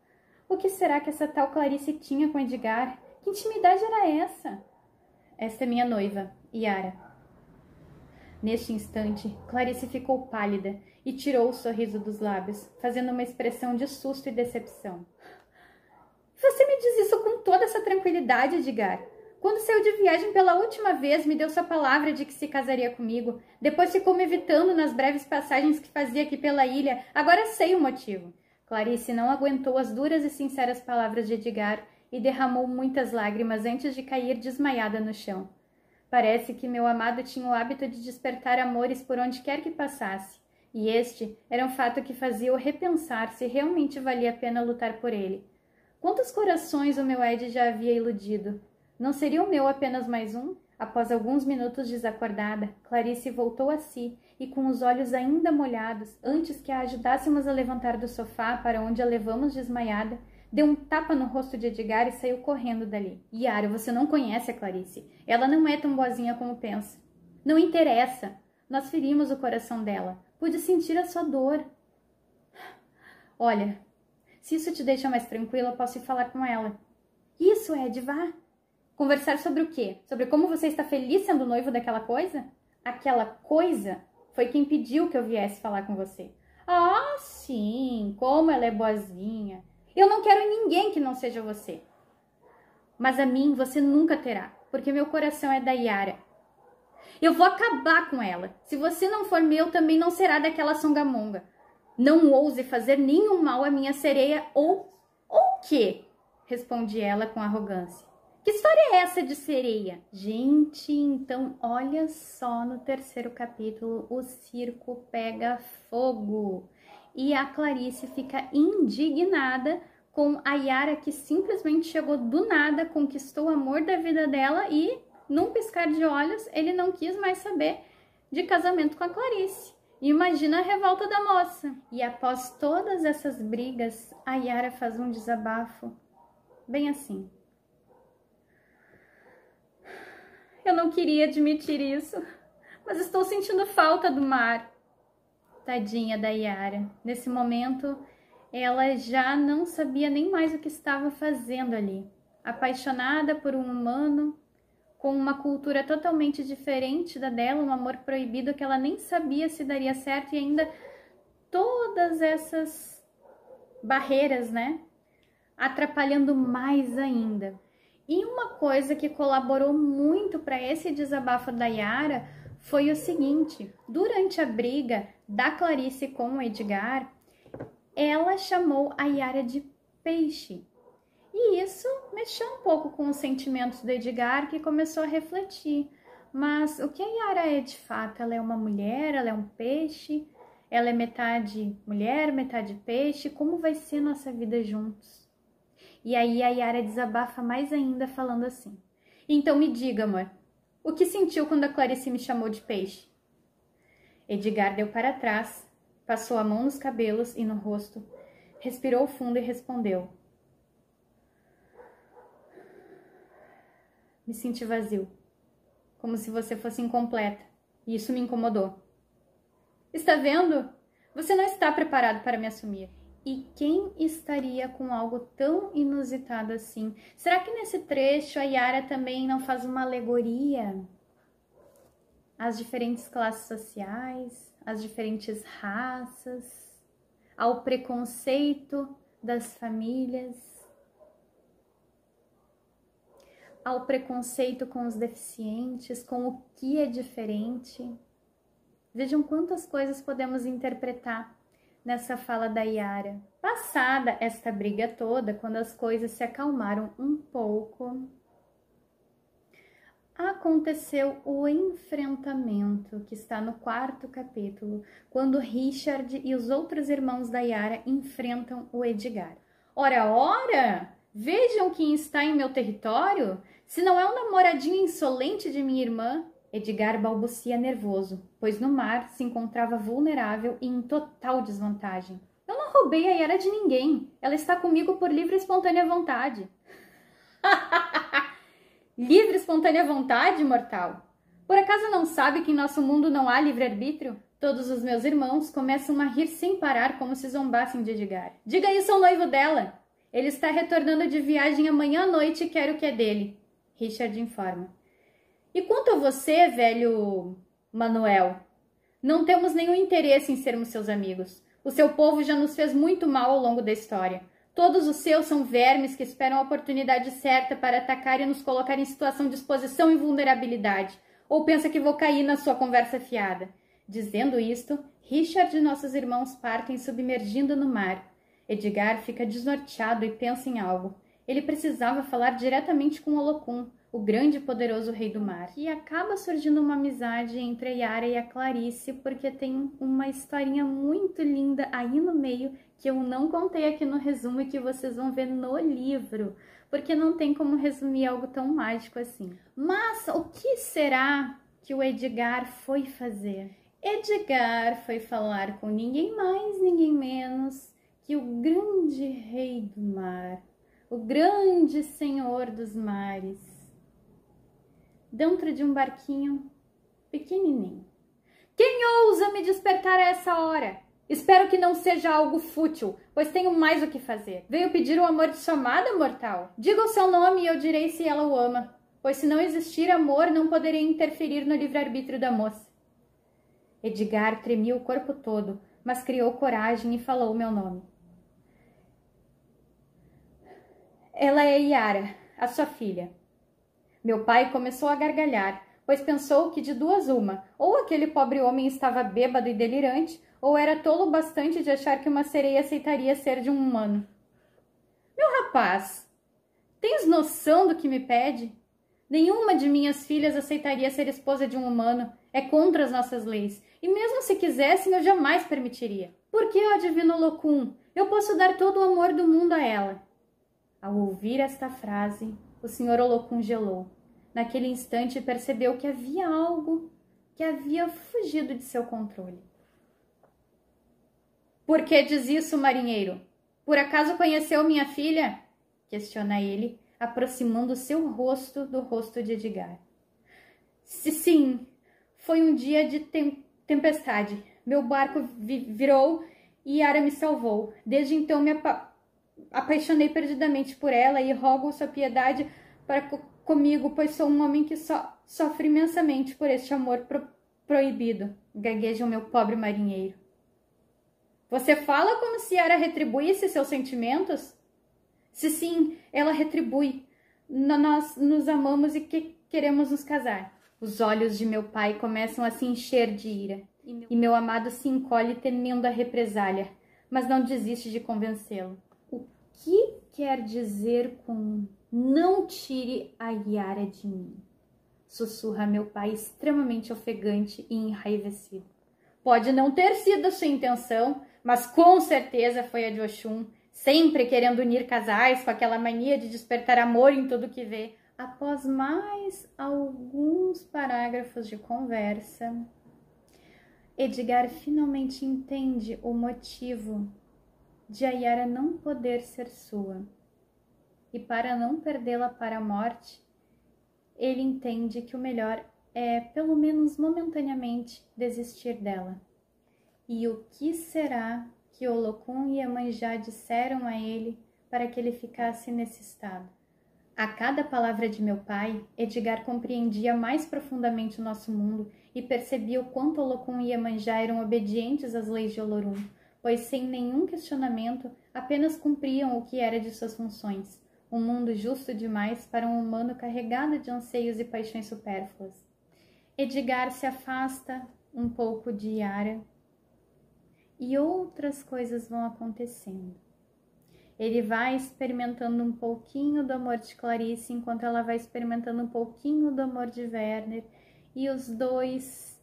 O que será que essa tal Clarice tinha com Edgar? Que intimidade era essa? Esta é minha noiva, Yara. Neste instante, Clarice ficou pálida e tirou o sorriso dos lábios, fazendo uma expressão de susto e decepção. Você me diz isso com toda essa tranquilidade, Edgar? Quando saiu de viagem pela última vez, me deu sua palavra de que se casaria comigo. Depois ficou me evitando nas breves passagens que fazia aqui pela ilha. Agora sei o motivo. Clarice não aguentou as duras e sinceras palavras de Edgar e derramou muitas lágrimas antes de cair desmaiada no chão. Parece que meu amado tinha o hábito de despertar amores por onde quer que passasse, e este era um fato que fazia-o repensar se realmente valia a pena lutar por ele. Quantos corações o meu Ed já havia iludido? Não seria o meu apenas mais um? Após alguns minutos desacordada, Clarice voltou a si e, com os olhos ainda molhados, antes que a ajudássemos a levantar do sofá para onde a levamos desmaiada, deu um tapa no rosto de Edgar e saiu correndo dali. Yara, você não conhece a Clarice. Ela não é tão boazinha como pensa. Não interessa. Nós ferimos o coração dela. Pude sentir a sua dor. Olha, se isso te deixa mais tranquila, eu posso ir falar com ela. Isso, Ed, vá. Conversar sobre o quê? Sobre como você está feliz sendo noivo daquela coisa? Aquela coisa foi quem pediu que eu viesse falar com você. Ah, sim, como ela é boazinha. Eu não quero ninguém que não seja você. Mas a mim você nunca terá, porque meu coração é da Yara. Eu vou acabar com ela. Se você não for meu, também não será daquela songamonga. Não ouse fazer nenhum mal à minha sereia ou quê? Responde ela com arrogância. Que história é essa de sereia? Gente, então olha só no terceiro capítulo, o circo pega fogo. E a Clarice fica indignada com a Yara que simplesmente chegou do nada, conquistou o amor da vida dela e, num piscar de olhos, ele não quis mais saber de casamento com a Clarice. Imagina a revolta da moça. E após todas essas brigas, a Yara faz um desabafo bem assim. Eu não queria admitir isso, mas estou sentindo falta do mar. Tadinha da Yara. Nesse momento, ela já não sabia nem mais o que estava fazendo ali. Apaixonada por um humano, com uma cultura totalmente diferente da dela, um amor proibido que ela nem sabia se daria certo e ainda todas essas barreiras, né? Atrapalhando mais ainda. E uma coisa que colaborou muito para esse desabafo da Yara foi o seguinte: durante a briga da Clarice com o Edgar, ela chamou a Yara de peixe. E isso mexeu um pouco com os sentimentos do Edgar, que começou a refletir. Mas o que a Yara é de fato? Ela é uma mulher? Ela é um peixe? Ela é metade mulher, metade peixe? Como vai ser nossa vida juntos? E aí a Yara desabafa mais ainda falando assim: então me diga, amor, o que sentiu quando a Clarice me chamou de peixe? Edgar deu para trás, passou a mão nos cabelos e no rosto, Respirou fundo e respondeu. Me senti vazio, como se você fosse incompleta, e isso me incomodou. Está vendo? Você não está preparado para me assumir. E quem estaria com algo tão inusitado assim? Será que nesse trecho a Yara também não faz uma alegoria às diferentes classes sociais, às diferentes raças, ao preconceito das famílias, ao preconceito com os deficientes, com o que é diferente? Vejam quantas coisas podemos interpretar nessa fala da Yara. Passada esta briga toda, quando as coisas se acalmaram um pouco, aconteceu o enfrentamento, que está no 4º capítulo, quando Richard e os outros irmãos da Yara enfrentam o Edgar. Ora, ora! Vejam quem está em meu território! Se não é o namoradinho insolente de minha irmã, Edgar balbucia nervoso, pois no mar se encontrava vulnerável e em total desvantagem. Eu não roubei a Yara de ninguém. Ela está comigo por livre e espontânea vontade. Livre e espontânea vontade, mortal? Por acaso não sabe que em nosso mundo não há livre-arbítrio? Todos os meus irmãos começam a rir sem parar como se zombassem de Edgar. Diga isso ao noivo dela. Ele está retornando de viagem amanhã à noite e quer o que é dele. Richard informa. E quanto a você, velho Manuel? Não temos nenhum interesse em sermos seus amigos. O seu povo já nos fez muito mal ao longo da história. Todos os seus são vermes que esperam a oportunidade certa para atacar e nos colocar em situação de exposição e vulnerabilidade. Ou pensa que vou cair na sua conversa fiada? Dizendo isto, Richard e nossos irmãos partem submergindo no mar. Edgar fica desnorteado e pensa em algo. Ele precisava falar diretamente com Olokun, o grande e poderoso rei do mar. E acaba surgindo uma amizade entre a Yara e a Clarice, porque tem uma historinha muito linda aí no meio, que eu não contei aqui no resumo e que vocês vão ver no livro, porque não tem como resumir algo tão mágico assim. Mas o que será que o Edgar foi fazer? Edgar foi falar com ninguém mais, ninguém menos que o grande rei do mar, o grande senhor dos mares, dentro de um barquinho pequenininho. Quem ousa me despertar a essa hora? Espero que não seja algo fútil, pois tenho mais o que fazer. Veio pedir o amor de chamada, mortal? Diga o seu nome e eu direi se ela o ama, pois se não existir amor, não poderei interferir no livre-arbítrio da moça. Edgar tremia o corpo todo, mas criou coragem e falou o meu nome. Ela é Yara, a sua filha. Meu pai começou a gargalhar, pois pensou que de duas uma, ou aquele pobre homem estava bêbado e delirante, ou era tolo bastante de achar que uma sereia aceitaria ser de um humano. Meu rapaz, tens noção do que me pede? Nenhuma de minhas filhas aceitaria ser esposa de um humano. É contra as nossas leis. E mesmo se quisessem, eu jamais permitiria. Por que, ó divino Olokun? Eu posso dar todo o amor do mundo a ela. Ao ouvir esta frase, o senhor Olokun gelou. Naquele instante percebeu que havia algo que havia fugido de seu controle. Por que diz isso, marinheiro? Por acaso conheceu minha filha? Questiona ele, aproximando seu rosto do rosto de Edgar. Sim, foi um dia de tempestade. Meu barco virou e Yara me salvou. Desde então me apaixonei perdidamente por ela e rogo sua piedade para comigo, pois sou um homem que sofre imensamente por este amor proibido. Gagueja o meu pobre marinheiro. Você fala como se Yara retribuísse seus sentimentos? Se sim, ela retribui. Nós nos amamos e queremos nos casar. Os olhos de meu pai começam a se encher de ira. E meu amado se encolhe temendo a represália, mas não desiste de convencê-lo. O que quer dizer com não tire a Yara de mim? Sussurra meu pai extremamente ofegante e enraivecido. Pode não ter sido a sua intenção, mas com certeza foi a de Oxum, sempre querendo unir casais com aquela mania de despertar amor em tudo que vê. Após mais alguns parágrafos de conversa, Edgar finalmente entende o motivo de a Yara não poder ser sua. E para não perdê-la para a morte, ele entende que o melhor é, pelo menos momentaneamente, desistir dela. E o que será que Olokun e Iemanjá disseram a ele para que ele ficasse nesse estado? A cada palavra de meu pai, Edgar compreendia mais profundamente o nosso mundo e percebia o quanto Olokun e Iemanjá eram obedientes às leis de Olorum, pois sem nenhum questionamento apenas cumpriam o que era de suas funções. Um mundo justo demais para um humano carregado de anseios e paixões supérfluas. Edgar se afasta um pouco de Yara e outras coisas vão acontecendo. Ele vai experimentando um pouquinho do amor de Clarice, enquanto ela vai experimentando um pouquinho do amor de Werner, e os dois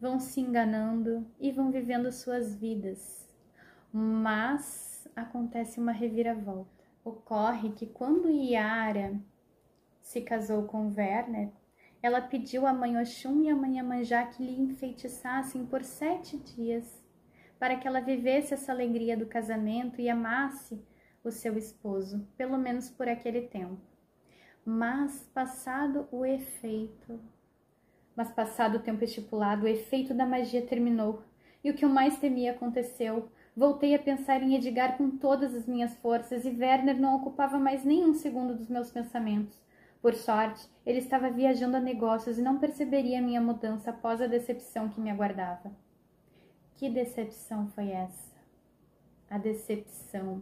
vão se enganando e vão vivendo suas vidas. Mas acontece uma reviravolta. Ocorre que quando Yara se casou com Werner, ela pediu à mãe Oxum e à mãe Iemanjá que lhe enfeitiçassem por 7 dias, para que ela vivesse essa alegria do casamento e amasse o seu esposo, pelo menos por aquele tempo. Mas passado o tempo estipulado, o efeito da magia terminou, e o que eu mais temia aconteceu. Voltei a pensar em Edgar com todas as minhas forças e Werner não ocupava mais nem um segundo dos meus pensamentos. Por sorte, ele estava viajando a negócios e não perceberia minha mudança após a decepção que me aguardava. Que decepção foi essa? A decepção.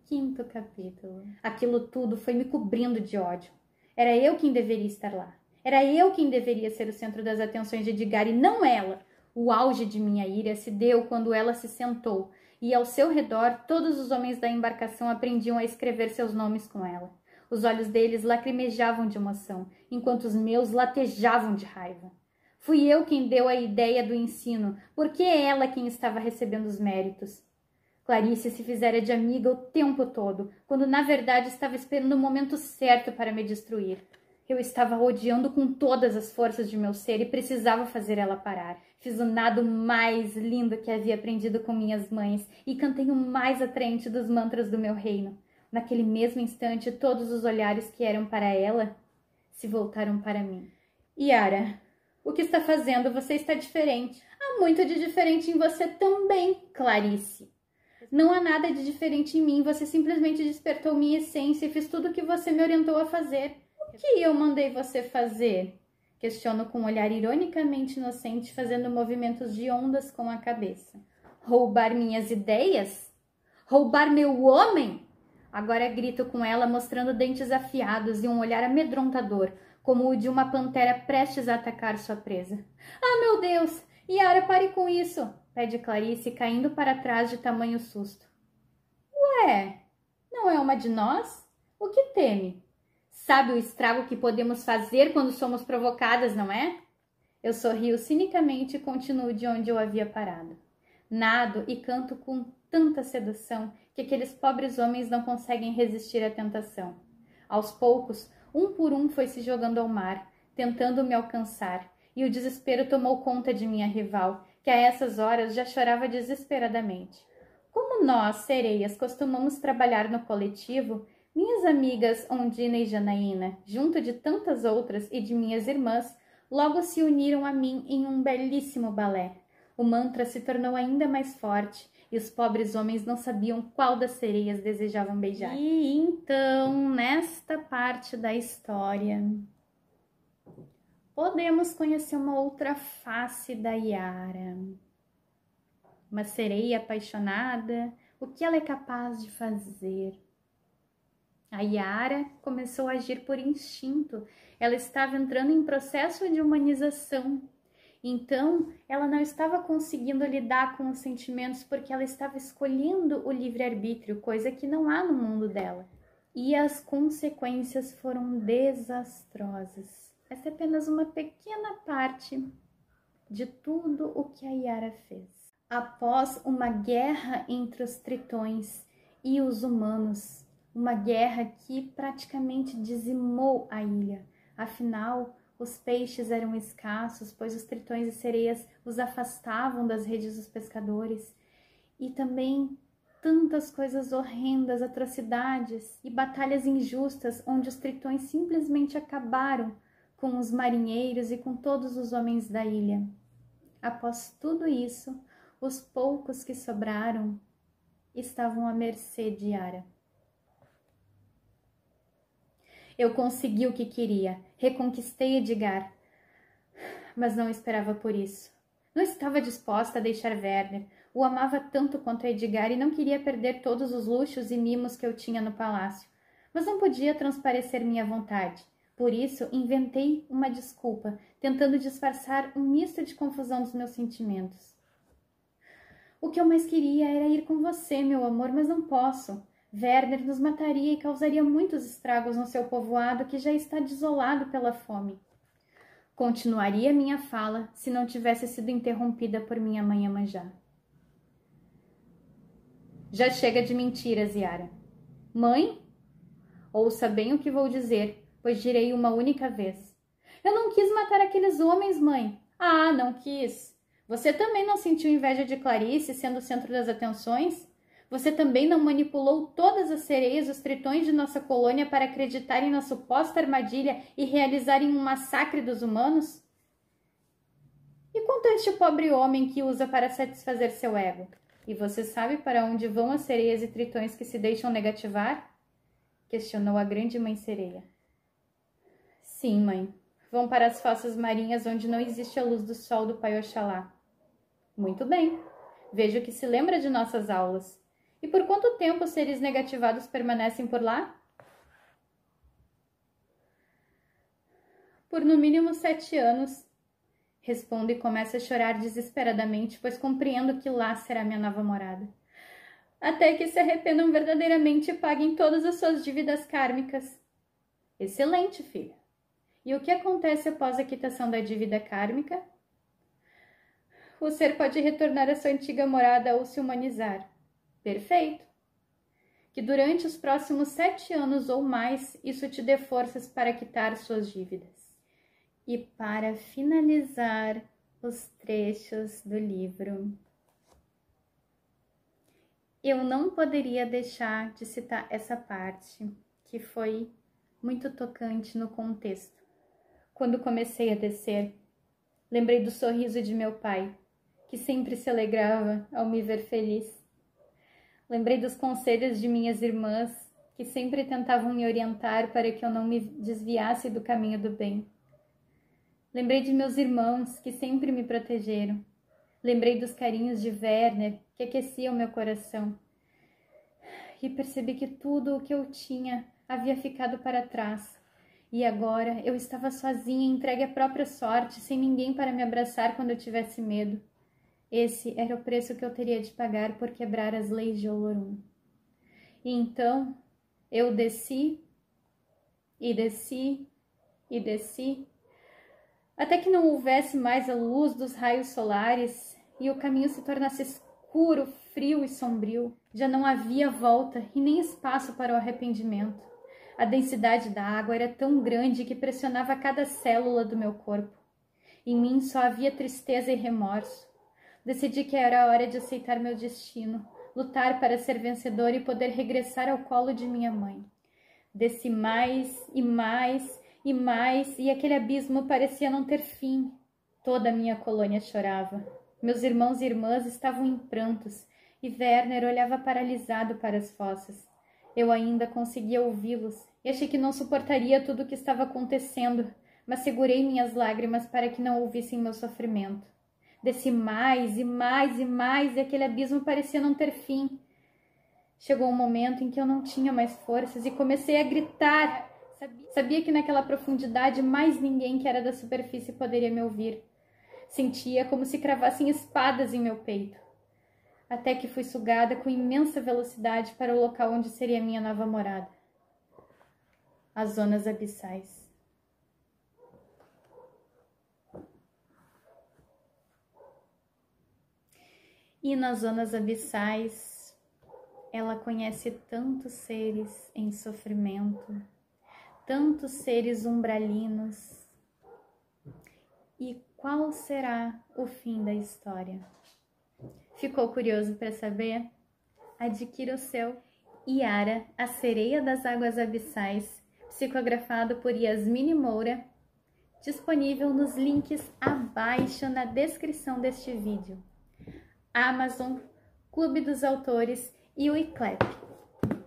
5º capítulo. Aquilo tudo foi me cobrindo de ódio. Era eu quem deveria estar lá. Era eu quem deveria ser o centro das atenções de Edgar e não ela. O auge de minha ira se deu quando ela se sentou e ao seu redor todos os homens da embarcação aprendiam a escrever seus nomes com ela. Os olhos deles lacrimejavam de emoção, enquanto os meus latejavam de raiva. Fui eu quem deu a ideia do ensino, porque é ela quem estava recebendo os méritos. Clarice se fizera de amiga o tempo todo, quando na verdade estava esperando o momento certo para me destruir. Eu estava odiando com todas as forças de meu ser e precisava fazer ela parar. Fiz o nado mais lindo que havia aprendido com minhas mães e cantei o mais atraente dos mantras do meu reino. Naquele mesmo instante, todos os olhares que eram para ela se voltaram para mim. Yara, o que está fazendo? Você está diferente. Há muito de diferente em você também, Clarice. Não há nada de diferente em mim. Você simplesmente despertou minha essência e fez tudo o que você me orientou a fazer. O que eu mandei você fazer? Questiono com um olhar ironicamente inocente, fazendo movimentos de ondas com a cabeça. Roubar minhas ideias? Roubar meu homem? Agora grito com ela, mostrando dentes afiados e um olhar amedrontador, como o de uma pantera prestes a atacar sua presa. Ah, meu Deus! Yara, pare com isso! Pede Clarice, caindo para trás de tamanho susto. Ué, não é uma de nós? O que teme? Sabe o estrago que podemos fazer quando somos provocadas, não é? Eu sorrio cinicamente e continuo de onde eu havia parado. Nado e canto com tanta sedução que aqueles pobres homens não conseguem resistir à tentação. Aos poucos, um por um foi se jogando ao mar, tentando me alcançar, e o desespero tomou conta de minha rival, que a essas horas já chorava desesperadamente. Como nós, sereias, costumamos trabalhar no coletivo, minhas amigas Ondina e Janaína, junto de tantas outras e de minhas irmãs, logo se uniram a mim em um belíssimo balé. O mantra se tornou ainda mais forte e os pobres homens não sabiam qual das sereias desejavam beijar. E então, nesta parte da história, podemos conhecer uma outra face da Yara. Uma sereia apaixonada, o que ela é capaz de fazer. A Yara começou a agir por instinto, ela estava entrando em processo de humanização. Então, ela não estava conseguindo lidar com os sentimentos porque ela estava escolhendo o livre-arbítrio, coisa que não há no mundo dela. E as consequências foram desastrosas. Essa é apenas uma pequena parte de tudo o que a Yara fez. Após uma guerra entre os tritões e os humanos, uma guerra que praticamente dizimou a ilha. Afinal, os peixes eram escassos, pois os tritões e sereias os afastavam das redes dos pescadores. E também tantas coisas horrendas, atrocidades e batalhas injustas onde os tritões simplesmente acabaram com os marinheiros e com todos os homens da ilha. Após tudo isso, os poucos que sobraram estavam à mercê de Yara. Eu consegui o que queria, reconquistei Edgar, mas não esperava por isso. Não estava disposta a deixar Werner. O amava tanto quanto Edgar e não queria perder todos os luxos e mimos que eu tinha no palácio. Mas não podia transparecer minha vontade. Por isso, inventei uma desculpa, tentando disfarçar um misto de confusão dos meus sentimentos. O que eu mais queria era ir com você, meu amor, mas não posso. Werner nos mataria e causaria muitos estragos no seu povoado que já está desolado pela fome. Continuaria minha fala se não tivesse sido interrompida por minha mãe Iemanjá. Já chega de mentiras, Yara. Mãe? Ouça bem o que vou dizer, pois direi uma única vez. Eu não quis matar aqueles homens, mãe. Ah, não quis. Você também não sentiu inveja de Clarice sendo o centro das atenções? Você também não manipulou todas as sereias dos tritões de nossa colônia para acreditarem na suposta armadilha e realizarem um massacre dos humanos? E quanto a este pobre homem que usa para satisfazer seu ego? E você sabe para onde vão as sereias e tritões que se deixam negativar? Questionou a grande mãe sereia. Sim, mãe. Vão para as fossas marinhas onde não existe a luz do sol do Pai Oxalá. Muito bem. Vejo que se lembra de nossas aulas. E por quanto tempo os seres negativados permanecem por lá? Por no mínimo 7 anos. Respondo e começo a chorar desesperadamente, pois compreendo que lá será minha nova morada. Até que se arrependam verdadeiramente e paguem todas as suas dívidas kármicas. Excelente, filha. E o que acontece após a quitação da dívida kármica? O ser pode retornar à sua antiga morada ou se humanizar. Perfeito. Que durante os próximos 7 anos ou mais, isso te dê forças para quitar suas dívidas. E para finalizar os trechos do livro, eu não poderia deixar de citar essa parte, que foi muito tocante no contexto. Quando comecei a descer, lembrei do sorriso de meu pai, que sempre se alegrava ao me ver feliz. Lembrei dos conselhos de minhas irmãs, que sempre tentavam me orientar para que eu não me desviasse do caminho do bem. Lembrei de meus irmãos, que sempre me protegeram. Lembrei dos carinhos de Werner, que aqueciam meu coração. E percebi que tudo o que eu tinha havia ficado para trás. E agora eu estava sozinha, entregue à própria sorte, sem ninguém para me abraçar quando eu tivesse medo. Esse era o preço que eu teria de pagar por quebrar as leis de Olorum. E então eu desci, e desci, e desci, até que não houvesse mais a luz dos raios solares e o caminho se tornasse escuro, frio e sombrio. Já não havia volta e nem espaço para o arrependimento. A densidade da água era tão grande que pressionava cada célula do meu corpo. Em mim só havia tristeza e remorso. Decidi que era hora de aceitar meu destino, lutar para ser vencedor e poder regressar ao colo de minha mãe. Desci mais e mais e mais, e aquele abismo parecia não ter fim. Toda a minha colônia chorava. Meus irmãos e irmãs estavam em prantos, e Werner olhava paralisado para as fossas. Eu ainda conseguia ouvi-los, e achei que não suportaria tudo o que estava acontecendo, mas segurei minhas lágrimas para que não ouvissem meu sofrimento. Desci mais e mais e mais, e aquele abismo parecia não ter fim. Chegou um momento em que eu não tinha mais forças e comecei a gritar. Sabia que naquela profundidade mais ninguém que era da superfície poderia me ouvir. Sentia como se cravassem espadas em meu peito. Até que fui sugada com imensa velocidade para o local onde seria minha nova morada. As zonas abissais. E nas zonas abissais, ela conhece tantos seres em sofrimento, tantos seres umbralinos. E qual será o fim da história? Ficou curioso para saber? adquira o seu. Yara, a Sereia das Águas Abissais, psicografado por Yasmine Moura, disponível nos links abaixo na descrição deste vídeo. Amazon, Clube dos Autores e o iClap,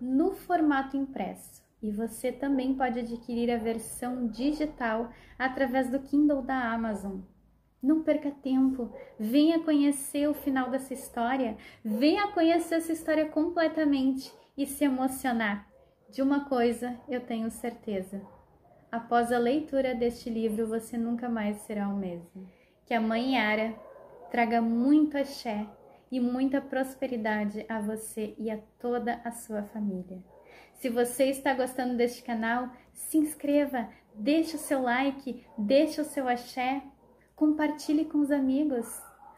no formato impresso. E você também pode adquirir a versão digital através do Kindle da Amazon. Não perca tempo, venha conhecer o final dessa história, venha conhecer essa história completamente e se emocionar. De uma coisa eu tenho certeza: após a leitura deste livro você nunca mais será o mesmo. Que a Mãe Yara traga muito axé e muita prosperidade a você e a toda a sua família. Se você está gostando deste canal, se inscreva, deixe o seu like, deixe o seu axé, compartilhe com os amigos,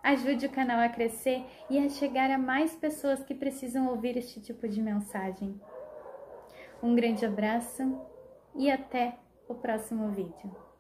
ajude o canal a crescer e a chegar a mais pessoas que precisam ouvir este tipo de mensagem. Um grande abraço e até o próximo vídeo.